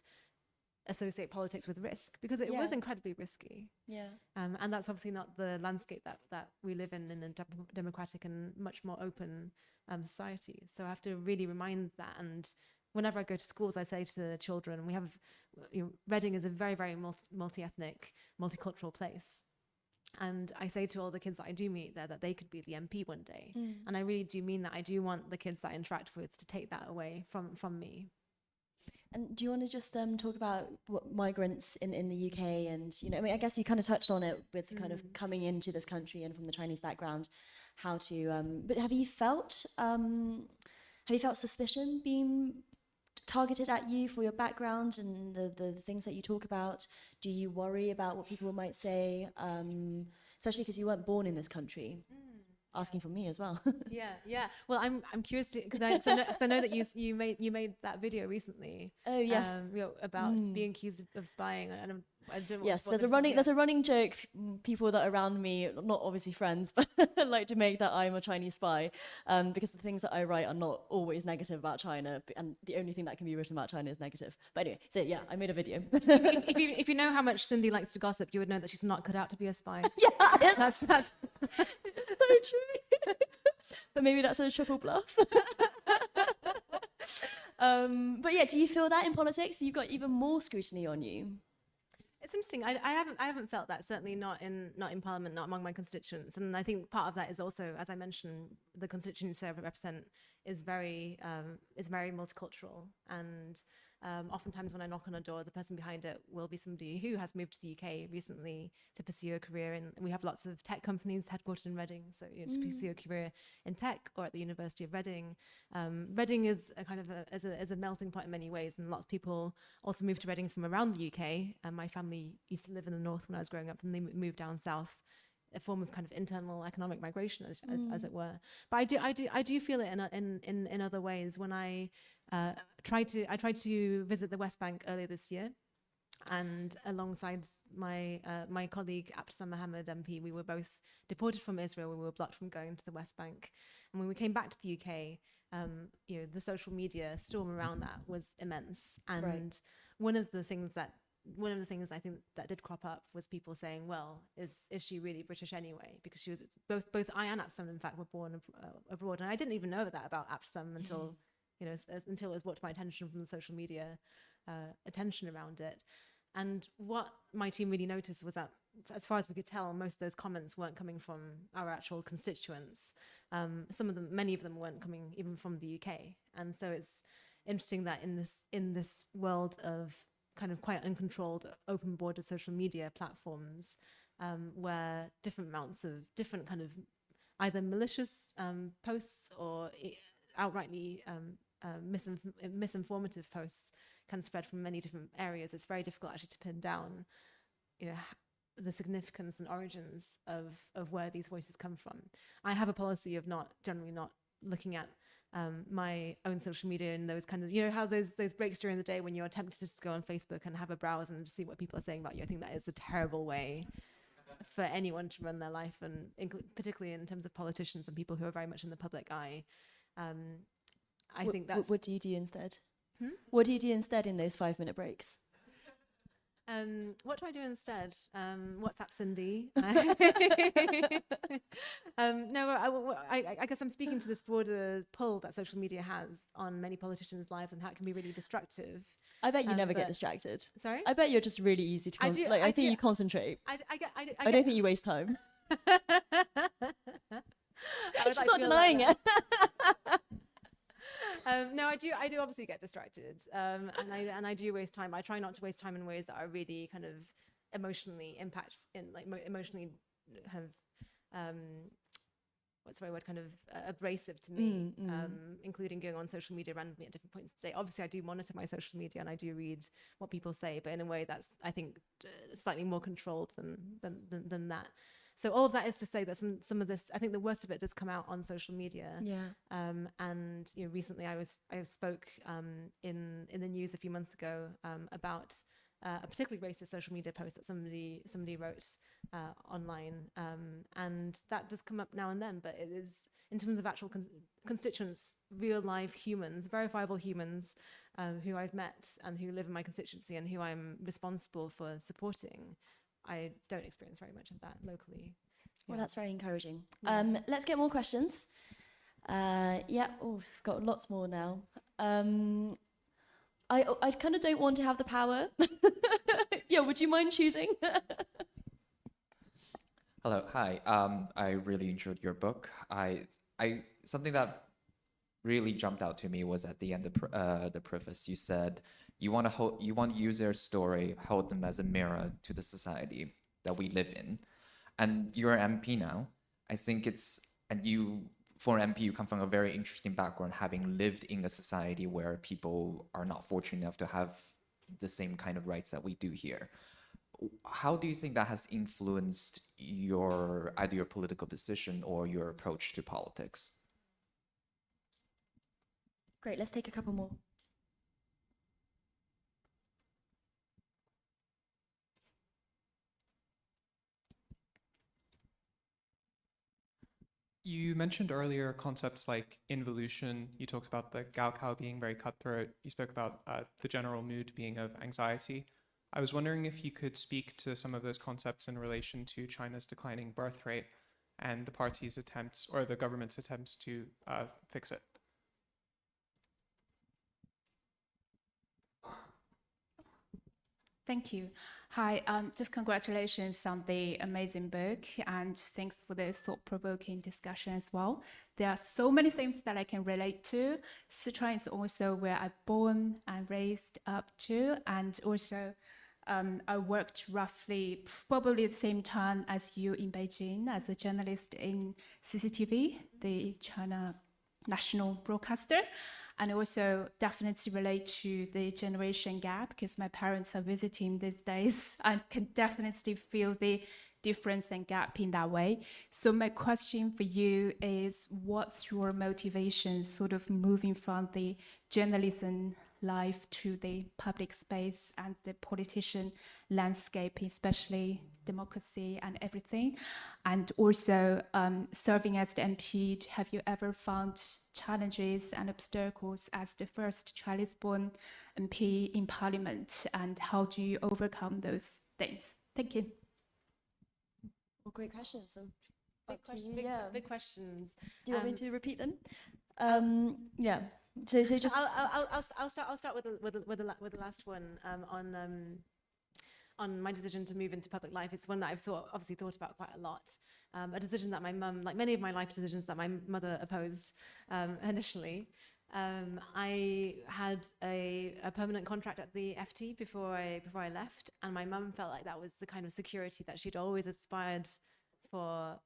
[SPEAKER 2] associate politics with risk because it was incredibly risky. And that's obviously not the landscape that we live in a democratic and much more open society. So I have to really remind that. And whenever I go to schools, I say to the children, we have, Reading is a very, very multi-ethnic, multicultural place. And I say to all the kids that I do meet there that they could be the MP one day. And I really do mean that. I do want the kids that I interact with to take that away from me.
[SPEAKER 1] And do you want to just talk about what migrants in the UK and, I guess you kind of touched on it with kind of coming into this country and from the Chinese background, how to, but have you felt suspicion being targeted at you for your background and the things that you talk about? Do you worry about what people might say, especially because you weren't born in this country? Asking for me as well.
[SPEAKER 2] Yeah. Well, I'm curious because I know that you made that video recently.
[SPEAKER 1] Oh yes.
[SPEAKER 2] About being accused of spying, and I don't.
[SPEAKER 1] Yes, there's a running joke. People that are around me, not obviously friends, but like to make that I'm a Chinese spy, because the things that I write are not always negative about China, and the only thing that can be written about China is negative. But anyway, so yeah, I made a video.
[SPEAKER 2] if you know how much Cindy likes to gossip, you would know that she's not cut out to be a spy.
[SPEAKER 1] Yeah,
[SPEAKER 2] that's
[SPEAKER 1] so true. But maybe that's a triple bluff. But yeah, do you feel that in politics you've got even more scrutiny on you?
[SPEAKER 2] It's interesting. I haven't felt that, certainly not in Parliament, not among my constituents. And I think part of that is also, as I mentioned, the constituency I represent is very multicultural. And oftentimes when I knock on a door, the person behind it will be somebody who has moved to the UK recently to pursue a career in. We have lots of tech companies headquartered in Reading, so to pursue a career in tech or at the University of Reading. Reading is a kind of a melting pot in many ways, and lots of people also moved to Reading from around the UK. My family used to live in the north when I was growing up, and they moved down south, a form of kind of internal economic migration, as it were. But I do feel it in other ways. When I tried to visit the West Bank earlier this year, and alongside my colleague Abdeslam Mohammed MP, we were both deported from Israel. We were blocked from going to the West Bank, and when we came back to the UK, the social media storm around that was immense. And one of the things I think that did crop up was people saying, "Well, is she really British anyway?" Because she was both I and Abdeslam, in fact, were born abroad, and I didn't even know that about Abdeslam until until it was brought to my attention from the social media attention around it. And what my team really noticed was that, as far as we could tell, most of those comments weren't coming from our actual constituents. Many of them weren't coming even from the UK. And so it's interesting that in this world of kind of quite uncontrolled, open border social media platforms, where different amounts of different kind of either malicious posts or outrightly misinformative posts can spread from many different areas. It's very difficult actually to pin down, the significance and origins of where these voices come from. I have a policy of generally not looking at my own social media and those kind of, how those breaks during the day when you're tempted to just go on Facebook and have a browse and see what people are saying about you. I think that is a terrible way for anyone to run their life, and particularly in terms of politicians and people who are very much in the public eye. I think that's...
[SPEAKER 1] What do you do instead? What do you do instead in those 5-minute breaks?
[SPEAKER 2] What do I do instead? WhatsApp Cindy. No, I guess I'm speaking to this broader pull that social media has on many politicians' lives and how it can be really destructive.
[SPEAKER 1] I bet you never get distracted.
[SPEAKER 2] Sorry?
[SPEAKER 1] I bet you're just really easy to I think you concentrate. I don't think you waste time. She's not denying it.
[SPEAKER 2] No, I do obviously get distracted, and I do waste time. I try not to waste time in ways that are really kind of emotionally emotionally kind of what's the right word, kind of abrasive to me, including going on social media randomly at different points of the day. Obviously, I do monitor my social media and I do read what people say, but in a way that's, I think, slightly more controlled than that. So all of that is to say that some of this, I think the worst of it does come out on social media.
[SPEAKER 1] Yeah.
[SPEAKER 2] And recently I spoke in the news a few months ago about a particularly racist social media post that somebody wrote online, and that does come up now and then. But it is, in terms of actual constituents, real live humans, verifiable humans who I've met and who live in my constituency and who I'm responsible for supporting. I don't experience very much of that locally.
[SPEAKER 1] Well, that's very encouraging.
[SPEAKER 2] Yeah.
[SPEAKER 1] Let's get more questions. We've got lots more now. I kind of don't want to have the power. Yeah, would you mind choosing?
[SPEAKER 6] Hello, hi. I really enjoyed your book. Something that really jumped out to me was at the end of the preface. You said you want to use their story, hold them as a mirror to the society that we live in. And you're an MP now. I think for an MP, you come from a very interesting background, having lived in a society where people are not fortunate enough to have the same kind of rights that we do here. How do you think that has influenced either your political position or your approach to politics?
[SPEAKER 1] Great, let's take a couple more.
[SPEAKER 7] You mentioned earlier concepts like involution. You talked about the Gaokao being very cutthroat. You spoke about the general mood being of anxiety. I was wondering if you could speak to some of those concepts in relation to China's declining birth rate and the party's attempts, or the government's attempts, to fix it.
[SPEAKER 8] Thank you. Hi, just congratulations on the amazing book and thanks for the thought-provoking discussion as well. There are so many things that I can relate to. Sichuan is also where I born and raised up to, and also I worked roughly probably the same time as you in Beijing as a journalist in CCTV, the China national broadcaster, and also definitely relate to the generation gap because my parents are visiting these days. I can definitely feel the difference and gap in that way. So my question for you is, what's your motivation sort of moving from the journalism life to the public space and the politician landscape, especially democracy and everything? And also serving as the MP, have you ever found challenges and obstacles as the first Chinese-born MP in Parliament? And how do you overcome those things? Thank you.
[SPEAKER 1] Well, great questions. So
[SPEAKER 2] Big,
[SPEAKER 1] up to
[SPEAKER 2] question,
[SPEAKER 1] you,
[SPEAKER 2] big,
[SPEAKER 1] yeah.
[SPEAKER 2] big questions.
[SPEAKER 1] Do you want me
[SPEAKER 2] Um,
[SPEAKER 1] to repeat them? Yeah. So just
[SPEAKER 2] I'll start with the last one on my decision to move into public life. It's one that I've obviously thought about quite a lot. A decision that my mum, like many of my life decisions, that my mother opposed initially. I had a permanent contract at the FT before I left, and my mum felt like that was the kind of security that she'd always aspired for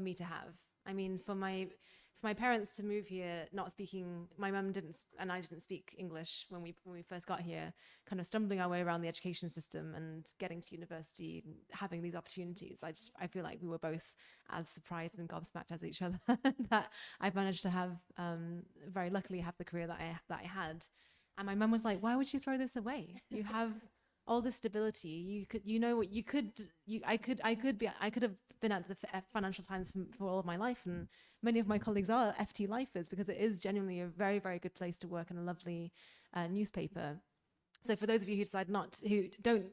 [SPEAKER 2] me to have. I mean, for my parents to move here not speaking, my mum and I didn't speak English when we first got here, kind of stumbling our way around the education system and getting to university and having these opportunities. I feel like we were both as surprised and gobsmacked as each other that I've managed to have very luckily have the career that I had. And my mum was like, why would you throw this away? You have all this stability. I could have been at the Financial Times for all of my life, and many of my colleagues are FT lifers because it is genuinely a very, very good place to work and a lovely newspaper. So for those of you who don't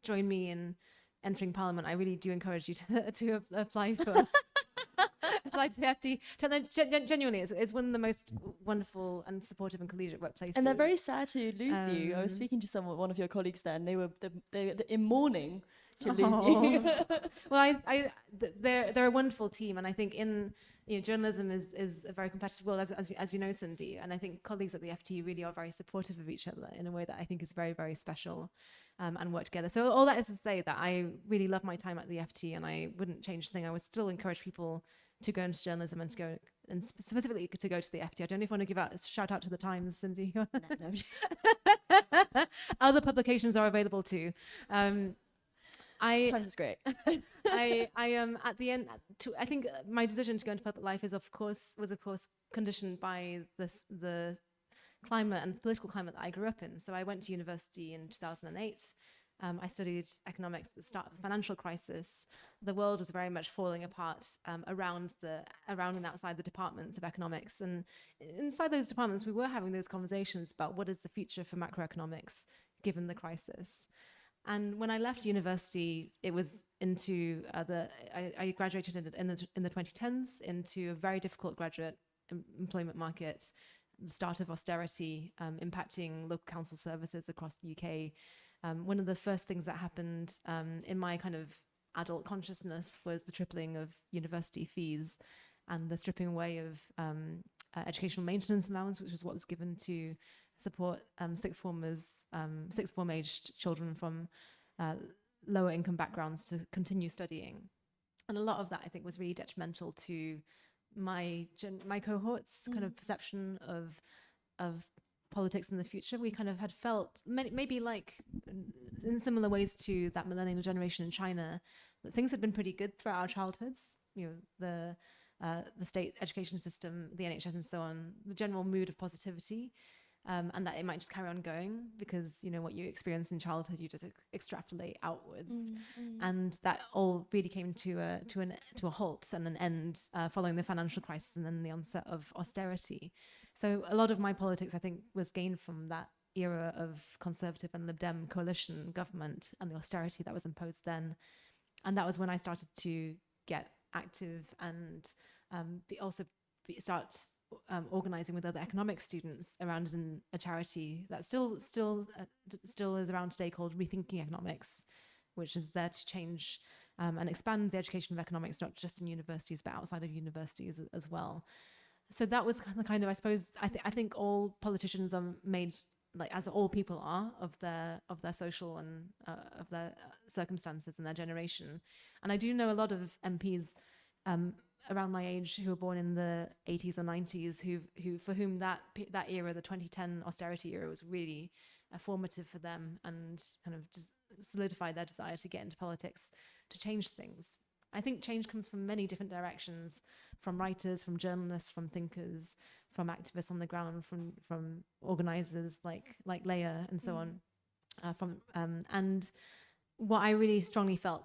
[SPEAKER 2] join me in entering Parliament, I really do encourage you to apply for apply to the FT. Genuinely, it's one of the most wonderful and supportive and collegiate workplaces.
[SPEAKER 1] and they're very sad to lose you. I was speaking to one of your colleagues there, and they were in mourning to lose you.
[SPEAKER 2] Well, they're a wonderful team, and I think journalism is a very competitive world, as you know, Cindy. And I think colleagues at the FT really are very supportive of each other in a way that I think is very, very special, and work together. So all that is to say that I really love my time at the FT, and I wouldn't change a thing. I would still encourage people to go into journalism and to go, and specifically to go to the FT. I don't even want to give a shout out to the Times, Cindy.
[SPEAKER 1] No.
[SPEAKER 2] Other publications are available too.
[SPEAKER 1] Times is great.
[SPEAKER 2] I am at the end. I think my decision to go into public life was of course conditioned by the climate and political climate that I grew up in. So I went to university in 2008. I studied economics at the start of the financial crisis. The world was very much falling apart around and outside the departments of economics. And inside those departments, we were having those conversations about what is the future for macroeconomics given the crisis. And when I left university, it was into I graduated in the 2010s into a very difficult graduate employment market, the start of austerity impacting local council services across the UK. One of the first things that happened in my kind of adult consciousness was the tripling of university fees and the stripping away of educational maintenance allowance, which was what was given to support sixth form aged children from lower income backgrounds to continue studying. And a lot of that, I think, was really detrimental to my cohort's kind of perception of politics in the future. We kind of had felt maybe like in similar ways to that millennial generation in China, that things had been pretty good throughout our childhoods. The state education system, the NHS, and so on. The general mood of positivity, and that it might just carry on going because what you experience in childhood, you just extrapolate outwards, and that all really came to a halt and an end following the financial crisis and then the onset of austerity. So a lot of my politics, I think, was gained from that era of Conservative and Lib Dem coalition government and the austerity that was imposed then. And that was when I started to get active and start organizing with other economics students around a charity that still is around today called Rethinking Economics, which is there to change and expand the education of economics, not just in universities, but outside of universities as well. So that was kind of I suppose, I think all politicians are made, like as all people are, of their social and of their circumstances and their generation. And I do know a lot of MPs around my age who were born in the 80s or 90s who for whom that era, the 2010 austerity era, was really formative for them and kind of just solidified their desire to get into politics to change things. I think change comes from many different directions, from writers, from journalists, from thinkers, from activists on the ground, from organizers like Leia and so on. And what I really strongly felt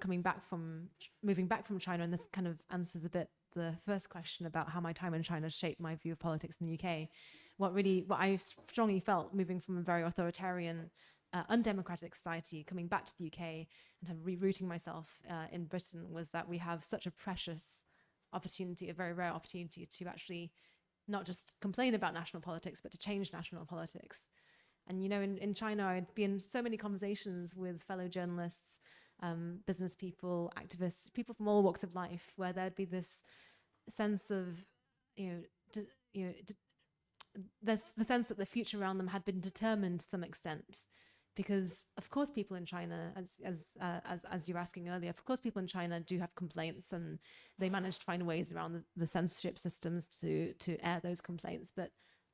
[SPEAKER 2] moving back from China, and this kind of answers a bit the first question about how my time in China shaped my view of politics in the UK. What I strongly felt moving from a very authoritarian, undemocratic society, coming back to the UK and kind of rerouting myself in Britain, was that we have such a precious opportunity, a very rare opportunity to actually not just complain about national politics, but to change national politics. And, you know, in China, I'd be in so many conversations with fellow journalists, business people, activists, people from all walks of life, where there'd be this sense of, there's the sense that the future around them had been determined to some extent. Because of course people in China, as you were asking earlier, of course people in China do have complaints, and they manage to find ways around the censorship systems to air those complaints. But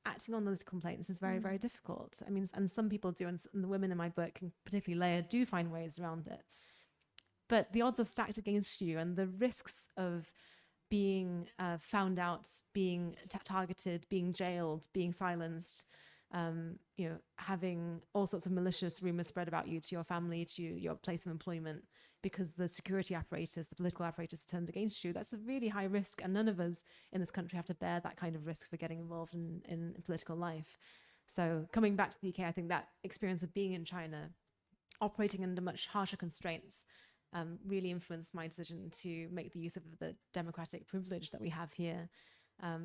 [SPEAKER 2] acting on those complaints is very, very difficult. I mean, and some people do, and the women in my book, and particularly Leia, do find ways around it. But the odds are stacked against you, and the risks of being found out, being targeted, being jailed, being silenced, having all sorts of malicious rumors spread about you to your family, to your place of employment, because the security apparatus, the political apparatus turned against you. That's a really high risk, and none of us in this country have to bear that kind of risk for getting involved in political life. So coming back to the UK, I think that experience of being in China, operating under much harsher constraints, really influenced my decision to make the use of the democratic privilege that we have here.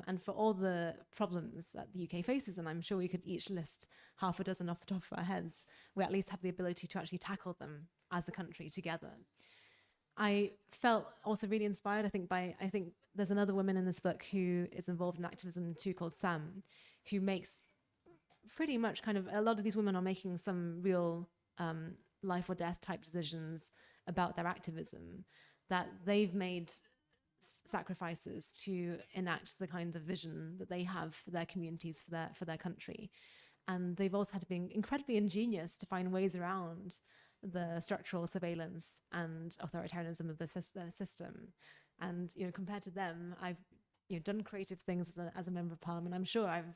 [SPEAKER 2] And for all the problems that the UK faces, and I'm sure we could each list half a dozen off the top of our heads, we at least have the ability to actually tackle them as a country together. I felt also really inspired, I think there's another woman in this book who is involved in activism too, called Sam, who makes pretty much a lot of these women are making some real life or death type decisions about their activism, that they've made sacrifices to enact the kind of vision that they have for their communities, for their country. And they've also had to be incredibly ingenious to find ways around the structural surveillance and authoritarianism of the system. And compared to them, I've done creative things as a member of parliament. I'm sure I've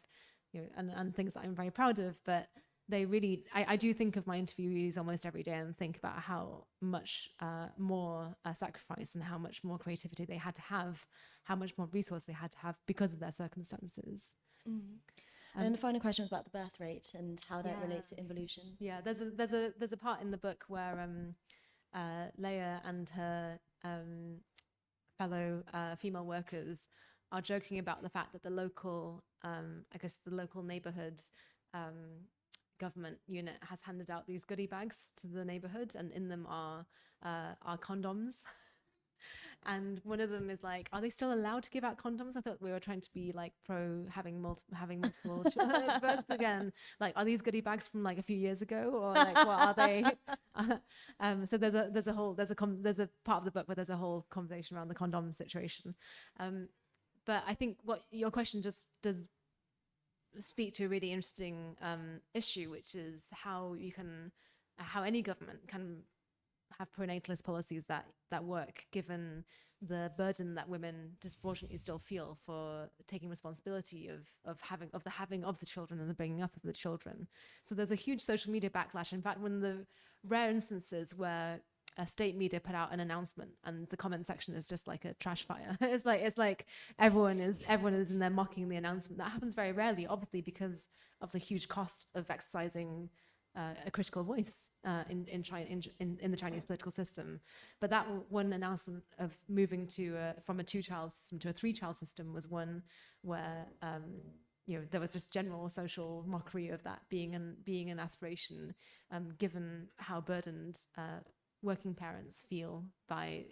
[SPEAKER 2] and things that I'm very proud of, but they really, I do think of my interviewees almost every day and think about how much more sacrifice and how much more creativity they had to have, how much more resource they had to have because of their circumstances.
[SPEAKER 1] And then the final question was about the birth rate and how that relates to involution.
[SPEAKER 2] Yeah, there's a part in the book where Leia and her fellow female workers are joking about the fact that the local, the local neighborhood government unit has handed out these goodie bags to the neighborhood, and in them are condoms. And one of them is like, are they still allowed to give out condoms? I thought we were trying to be like pro having multiple births again. Like, are these goodie bags from like a few years ago, or like what are they? So there's a part of the book where there's a whole conversation around the condom situation. But I think what your question just does speak to a really interesting issue, which is how any government can have pronatalist policies that work, given the burden that women disproportionately still feel for taking responsibility of the having of the children and the bringing up of the children. So there's a huge social media backlash. In fact, one of the rare instances where a state media put out an announcement and the comment section is just like a trash fire. It's like everyone is in there mocking the announcement. That happens very rarely, obviously, because of the huge cost of exercising a critical voice in China, in the Chinese political system. But that one announcement of moving from a 2-child system to a 3-child system was one where there was just general social mockery of that being an aspiration, given how burdened working parents feel by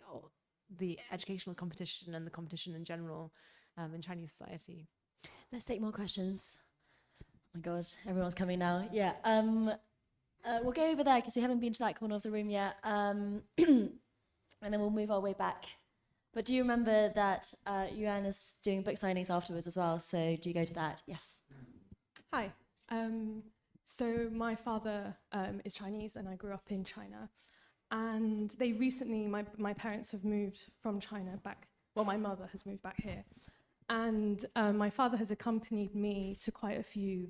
[SPEAKER 2] the educational competition and the competition in general in Chinese society.
[SPEAKER 1] Let's take more questions. Oh my God, everyone's coming now. Yeah. We'll go over there because we haven't been to that corner of the room yet. And then we'll move our way back. But do you remember that Yuan is doing book signings afterwards as well? So do you go to that? Yes.
[SPEAKER 9] Hi. So my father is Chinese and I grew up in China. And they recently, my parents have moved from China back. Well, my mother has moved back here. And my father has accompanied me to quite a few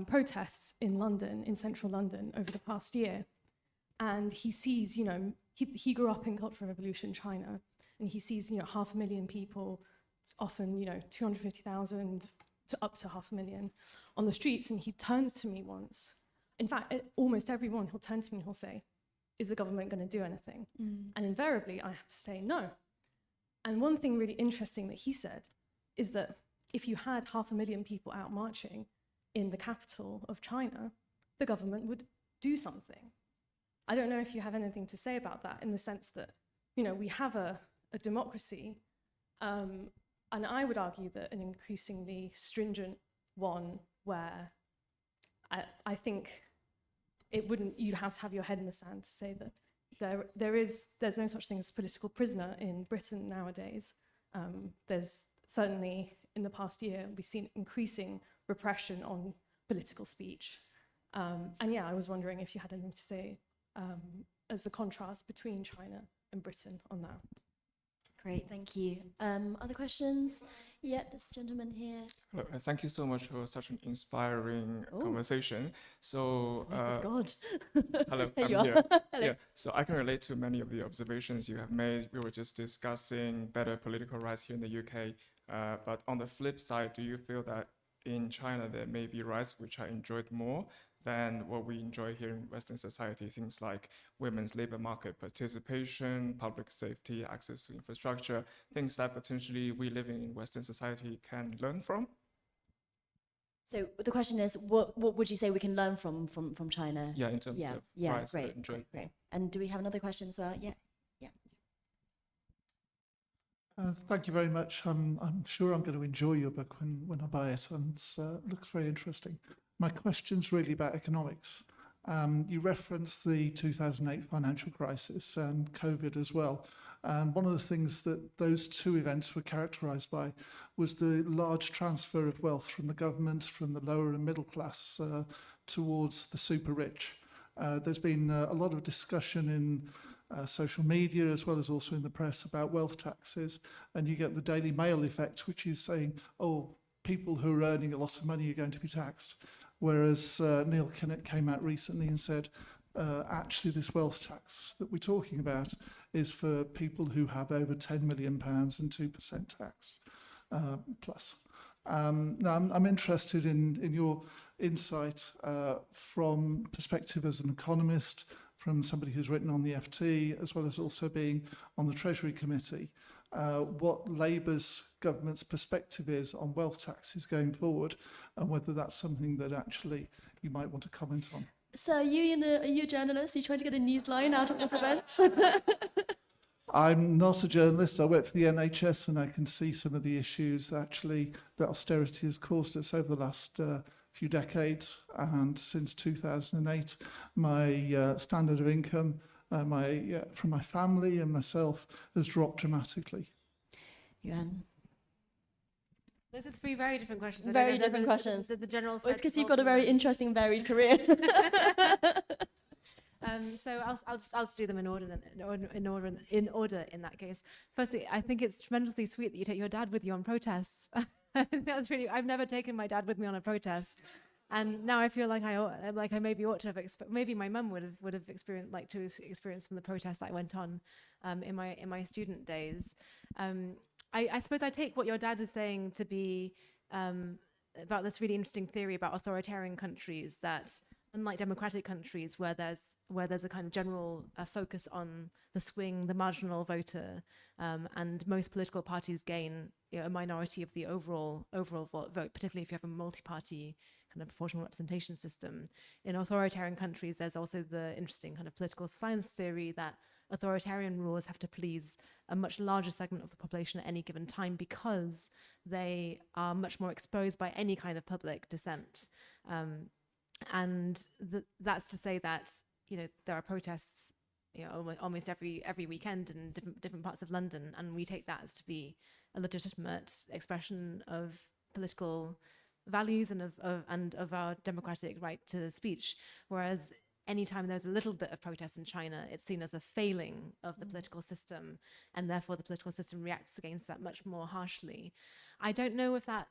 [SPEAKER 9] protests in London, in central London, over the past year. And he sees, he grew up in Cultural Revolution China, and he sees, 500,000 people, often, 250,000 to up to 500,000 on the streets. And he turns to me once. In fact, almost everyone, he'll turn to me and he'll say, is the government going to do anything? And invariably, I have to say no. And one thing really interesting that he said is that if you had 500,000 people out marching in the capital of China, the government would do something. I don't know if you have anything to say about that, in the sense that, we have a democracy, and I would argue that an increasingly stringent one where I think you'd have to have your head in the sand to say that there's no such thing as political prisoner in Britain nowadays. There's certainly, in the past year, we've seen increasing repression on political speech. And yeah, I was wondering if you had anything to say as the contrast between China and Britain on that.
[SPEAKER 1] Great, thank you. Other questions? Yeah, this gentleman here.
[SPEAKER 10] Hello, thank you so much for such an inspiring conversation. So,
[SPEAKER 1] God.
[SPEAKER 10] hello,
[SPEAKER 1] There
[SPEAKER 10] I'm
[SPEAKER 1] you are.
[SPEAKER 10] here.
[SPEAKER 1] Hello.
[SPEAKER 10] Yeah, so I can relate to many of the observations you have made. We were just discussing better political rights here in the UK. But on the flip side, do you feel that in China there may be rights which are enjoyed more than what we enjoy here in Western society? Things like women's labor market participation, public safety, access to infrastructure, things that potentially we living in Western society can learn from?
[SPEAKER 1] So the question is, what would you say we can learn from China?
[SPEAKER 10] Yeah, in terms of rights that enjoy.
[SPEAKER 1] Great. And do we have another question as well? Yeah.
[SPEAKER 11] Thank you very much. I'm sure I'm going to enjoy your book when I buy it, and it looks very interesting. My question's really about economics. You referenced the 2008 financial crisis and COVID as well. And one of the things that those two events were characterized by was the large transfer of wealth from the government, from the lower and middle class towards the super rich. There's been a lot of discussion in social media as well as also in the press about wealth taxes, and you get the Daily Mail effect, which is saying, people who are earning a lot of money are going to be taxed, whereas Neil Kinnock came out recently and said actually this wealth tax that we're talking about is for people who have over £10 million and 2% tax plus. Now I'm interested in your insight from perspective as an economist, from somebody who's written on the FT, as well as also being on the Treasury Committee, what Labour's government's perspective is on wealth taxes going forward, and whether that's something that actually you might want to comment on.
[SPEAKER 1] So are you a journalist? Are you trying to get a news line out of this event?
[SPEAKER 11] I'm not a journalist. I work for the NHS, and I can see some of the issues actually that austerity has caused us over the last few decades. And since 2008, my standard of income from my family and myself has dropped dramatically.
[SPEAKER 1] Yuan?
[SPEAKER 2] Those are three very different questions.
[SPEAKER 1] Very different questions.
[SPEAKER 2] The general.
[SPEAKER 1] Well, it's because you've got a very interesting, varied career.
[SPEAKER 2] So I'll just do them in order in that case. Firstly, I think it's tremendously sweet that you take your dad with you on protests. That's really. I've never taken my dad with me on a protest, and now I feel like I maybe ought to have. Maybe my mum would have experienced some of the protests that I went on in my student days. I suppose I take what your dad is saying to be about this really interesting theory about authoritarian countries that unlike democratic countries where there's a kind of general focus on the swing, the marginal voter, and most political parties gain a minority of the overall vote, particularly if you have a multi-party kind of proportional representation system. In authoritarian countries, there's also the interesting kind of political science theory that authoritarian rulers have to please a much larger segment of the population at any given time because they are much more exposed by any kind of public dissent. And that's to say that there are protests almost every weekend in different parts of London, and we take that as to be a legitimate expression of political values and of our democratic right to speech. Whereas anytime there's a little bit of protest in China, it's seen as a failing of the political system, and therefore the political system reacts against that much more harshly. I don't know if that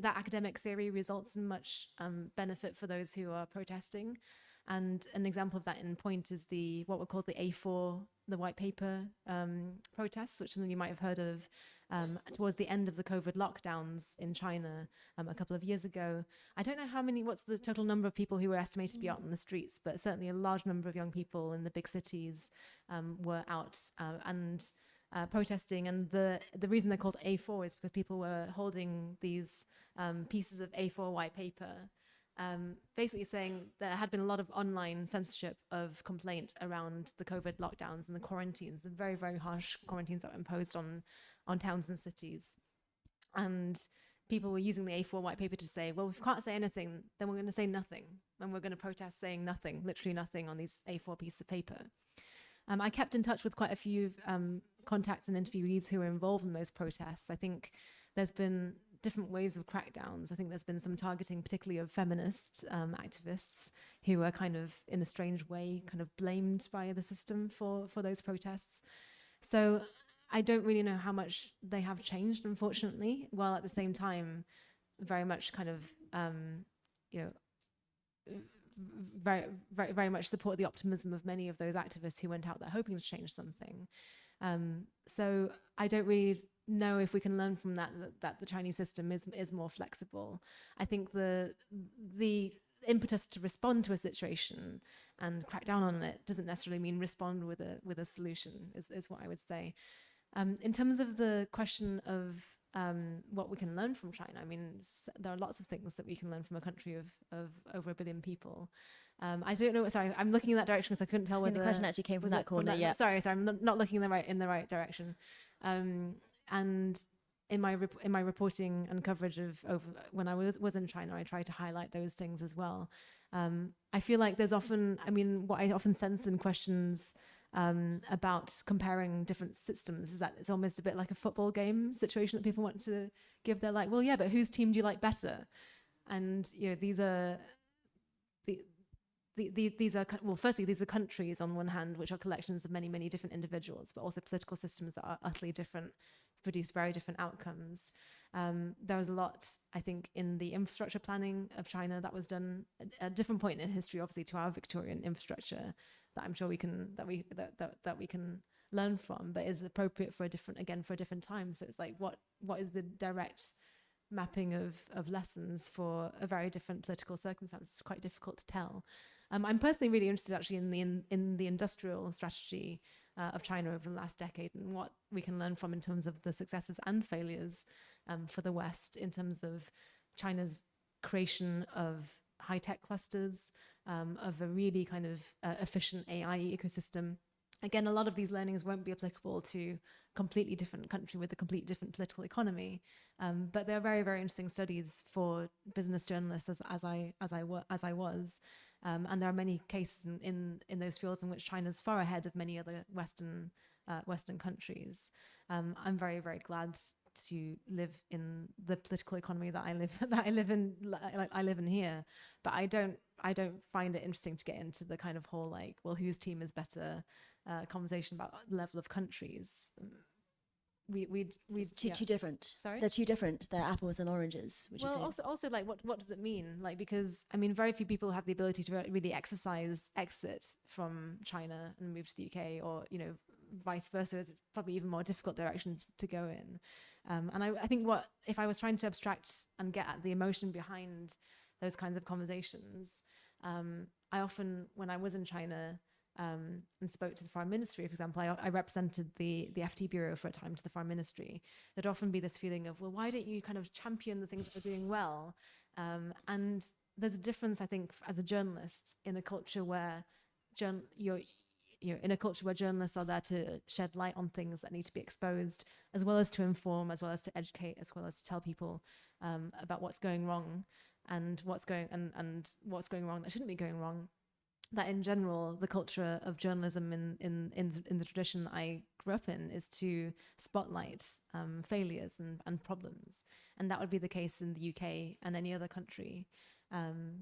[SPEAKER 2] academic theory results in much benefit for those who are protesting. And an example of that in point is what were called the A4, the white paper protests, which something you might have heard of towards the end of the COVID lockdowns in China a couple of years ago. I don't know what's the total number of people who were estimated to be out on the streets, but certainly a large number of young people in the big cities were out and protesting. And the reason they're called A4 is because people were holding these pieces of A4 white paper, basically saying there had been a lot of online censorship of complaint around the COVID lockdowns and the quarantines, the very, very harsh quarantines that were imposed on towns and cities. And people were using the A4 white paper to say, well, if we can't say anything, then we're going to say nothing. And we're going to protest saying nothing, literally nothing on these A4 pieces of paper. I kept in touch with quite a few contacts and interviewees who were involved in those protests. I think there's been different waves of crackdowns. I think there's been some targeting, particularly of feminist activists who are kind of, in a strange way, kind of blamed by the system for those protests. So I don't really know how much they have changed, unfortunately, while at the same time very much kind of, very much support the optimism of many of those activists who went out there hoping to change something. So I don't really know if we can learn from that the Chinese system is more flexible. I think the impetus to respond to a situation and crack down on it doesn't necessarily mean respond with a solution, is what I would say. In terms of the question of what we can learn from China, I mean, there are lots of things that we can learn from a country of over 1 billion people. I don't know. Sorry, I'm looking in that direction because I couldn't tell whether
[SPEAKER 1] the question actually came from that corner. Yeah.
[SPEAKER 2] Sorry, I'm not looking in the right direction. And in my reporting and coverage of when I was in China, I tried to highlight those things as well. I feel like there's often, what I often sense in questions about comparing different systems is that it's almost a bit like a football game situation that people want to give. They're like, well, yeah, but whose team do you like better? And these are firstly, these are countries on one hand, which are collections of many, many different individuals, but also political systems that are utterly different, produce very different outcomes. There was a lot, I think, in the infrastructure planning of China that was done at a different point in history, obviously, to our Victorian infrastructure that I'm sure we can learn from, but is appropriate for a different time. So it's like, what is the direct mapping of lessons for a very different political circumstance? It's quite difficult to tell. I'm personally really interested actually in the industrial strategy of China over the last decade and what we can learn from in terms of the successes and failures for the West in terms of China's creation of high-tech clusters, of a really kind of efficient AI ecosystem. Again, a lot of these learnings won't be applicable to a completely different country with a completely different political economy, but they're very, very interesting studies for business journalists as I was. And there are many cases in those fields in which China's far ahead of many other Western countries. I'm very, very glad to live in the political economy that I live in here, but I don't find it interesting to get into the kind of whole like, well, whose team is better conversation about the level of countries.
[SPEAKER 1] It's too different.
[SPEAKER 2] Sorry?
[SPEAKER 1] They're too different. They're apples and oranges, would you say?
[SPEAKER 2] Also like what does it mean? Like, because very few people have the ability to really exit from China and move to the UK, or vice versa. It's probably even more difficult direction to go in. And I think if I was trying to abstract and get at the emotion behind those kinds of conversations, I often, when I was in China and spoke to the foreign ministry, for example, I represented the FT bureau for a time to the foreign ministry. There'd often be this feeling of, well, why don't you kind of champion the things that are doing well? And there's a difference, I think, as a journalist in a culture where you're in a culture where journalists are there to shed light on things that need to be exposed, as well as to inform, as well as to educate, as well as to tell people about what's going wrong and what's going wrong that shouldn't be going wrong. That in general, the culture of journalism in the tradition that I grew up in is to spotlight failures and problems, and that would be the case in the UK and any other country.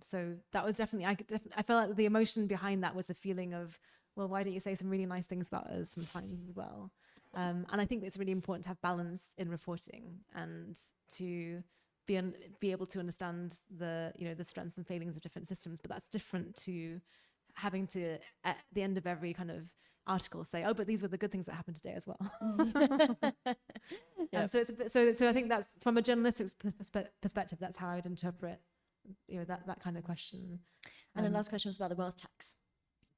[SPEAKER 2] So that was definitely, I felt like the emotion behind that was a feeling of, well, why don't you say some really nice things about us sometimes as well? And I think it's really important to have balance in reporting and to be able to understand the strengths and failings of different systems. But that's different to having to, at the end of every kind of article, say, oh, but these were the good things that happened today as well.
[SPEAKER 1] Yep.
[SPEAKER 2] So I think that's, from a journalistic perspective, that's how I would interpret that kind of question.
[SPEAKER 1] And the last question was about the wealth tax.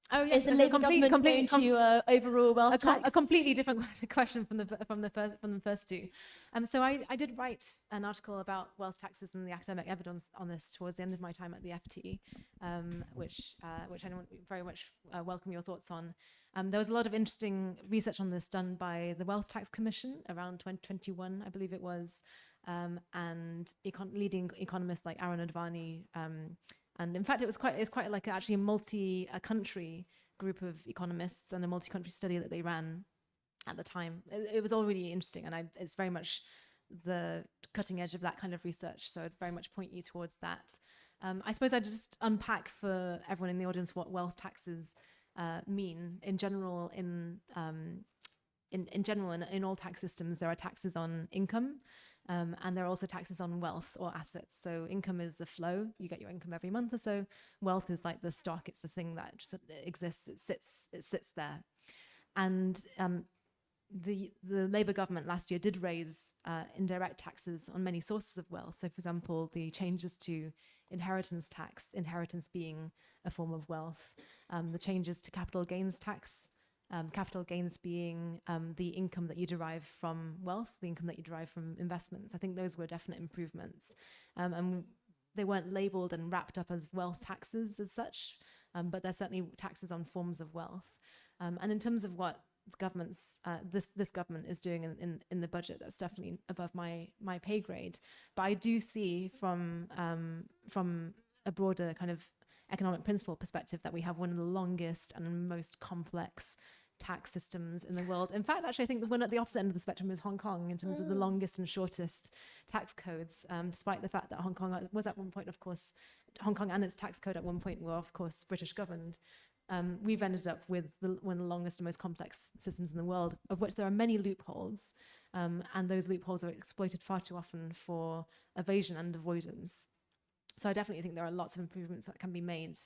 [SPEAKER 2] Oh yes,
[SPEAKER 1] Is the Labour government going to overrule wealth tax?
[SPEAKER 2] A completely different question from the first two. So I did write an article about wealth taxes and the academic evidence on this towards the end of my time at the FT, which I very much welcome your thoughts on. There was a lot of interesting research on this done by the Wealth Tax Commission around 2021, I believe it was, and leading economists like Arun Advani. And in fact, it's quite like actually a multi-country group of economists and a multi-country study that they ran at the time. It was all really interesting, and it's very much the cutting edge of that kind of research. So I'd very much point you towards that. I suppose I'd just unpack for everyone in the audience what wealth taxes mean in general. In all tax systems, there are taxes on income. And there are also taxes on wealth or assets. So income is the flow. You get your income every month or so. Wealth is like the stock. It's the thing that just exists. It sits there. And the Labour government last year did raise indirect taxes on many sources of wealth. So, for example, the changes to inheritance tax, inheritance being a form of wealth, the changes to capital gains tax, capital gains being the income that you derive from wealth, the income that you derive from investments. I think those were definite improvements. And they weren't labeled and wrapped up as wealth taxes as such, but they're certainly taxes on forms of wealth. And in terms of what governments, this government is doing in the budget, that's definitely above my pay grade. But I do see from a broader kind of economic principle perspective that we have one of the longest and most complex tax systems in the world. In fact, actually, I think the one at the opposite end of the spectrum is Hong Kong in terms of the longest and shortest tax codes, despite the fact that Hong Kong was at one point, of course, Hong Kong and its tax code at one point were, of course, British governed. We've ended up with one of the longest and most complex systems in the world, of which there are many loopholes, and those loopholes are exploited far too often for evasion and avoidance. So I definitely think there are lots of improvements that can be made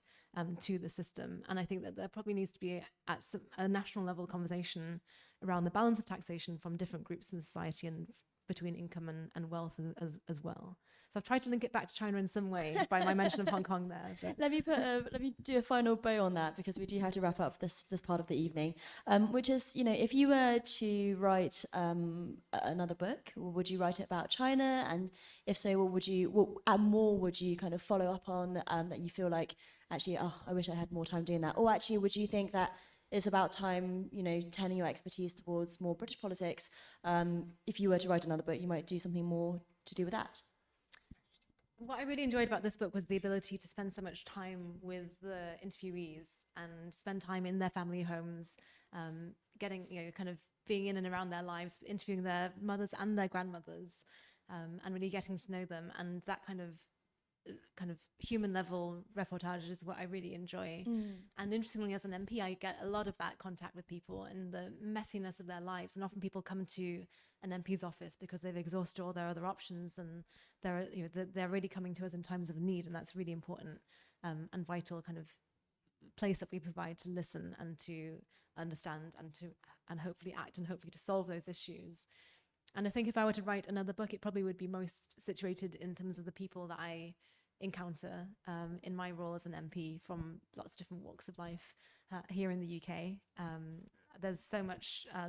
[SPEAKER 2] to the system. And I think that there probably needs to be a national level conversation around the balance of taxation from different groups in society and between income and wealth as well. So I've tried to link it back to China in some way by my mention of Hong Kong there. But.
[SPEAKER 1] Let me do a final bow on that, because we do have to wrap up this part of the evening, which is, if you were to write another book, would you write it about China? And if so, what more would you kind of follow up on that you feel like, actually, I wish I had more time doing that? Or actually, would you think that it's about time, turning your expertise towards more British politics? If you were to write another book, you might do something more to do with that.
[SPEAKER 2] What I really enjoyed about this book was the ability to spend so much time with the interviewees and spend time in their family homes, getting, kind of being in and around their lives, interviewing their mothers and their grandmothers, and really getting to know them. And that kind of human level reportage is what I really enjoy. And interestingly, as an MP, I get a lot of that contact with people and the messiness of their lives. And often people come to an MP's office because they've exhausted all their other options, and they're really coming to us in times of need. And that's really important and vital kind of place that we provide to listen and to understand and hopefully act and hopefully to solve those issues. And I think if I were to write another book, it probably would be most situated in terms of the people that I encounter in my role as an MP from lots of different walks of life here in the UK. There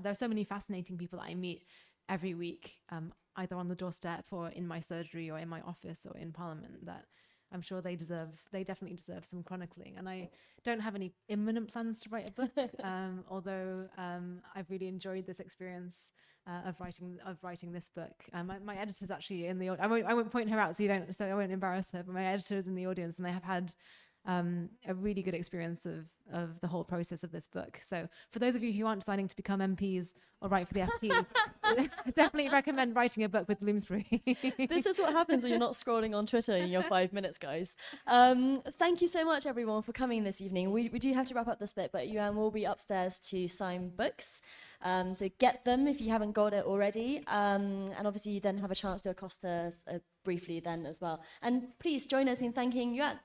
[SPEAKER 2] are so many fascinating people that I meet every week, either on the doorstep or in my surgery or in my office or in Parliament, that I'm sure they definitely deserve some chronicling. And I don't have any imminent plans to write a book, although I've really enjoyed this experience of writing this book. My editor's actually in the audience. I won't point her out so I won't embarrass her, but my editor is in the audience, and I have had a really good experience of the whole process of this book. So for those of you who aren't deciding to become MPs or write for the FT, I definitely recommend writing a book with Bloomsbury.
[SPEAKER 1] This is what happens when you're not scrolling on Twitter in your 5 minutes, guys. Thank you so much, everyone, for coming this evening. We do have to wrap up this bit, but Yuan will be upstairs to sign books. So get them if you haven't got it already. And obviously you then have a chance to accost us briefly then as well. And please join us in thanking Yuan.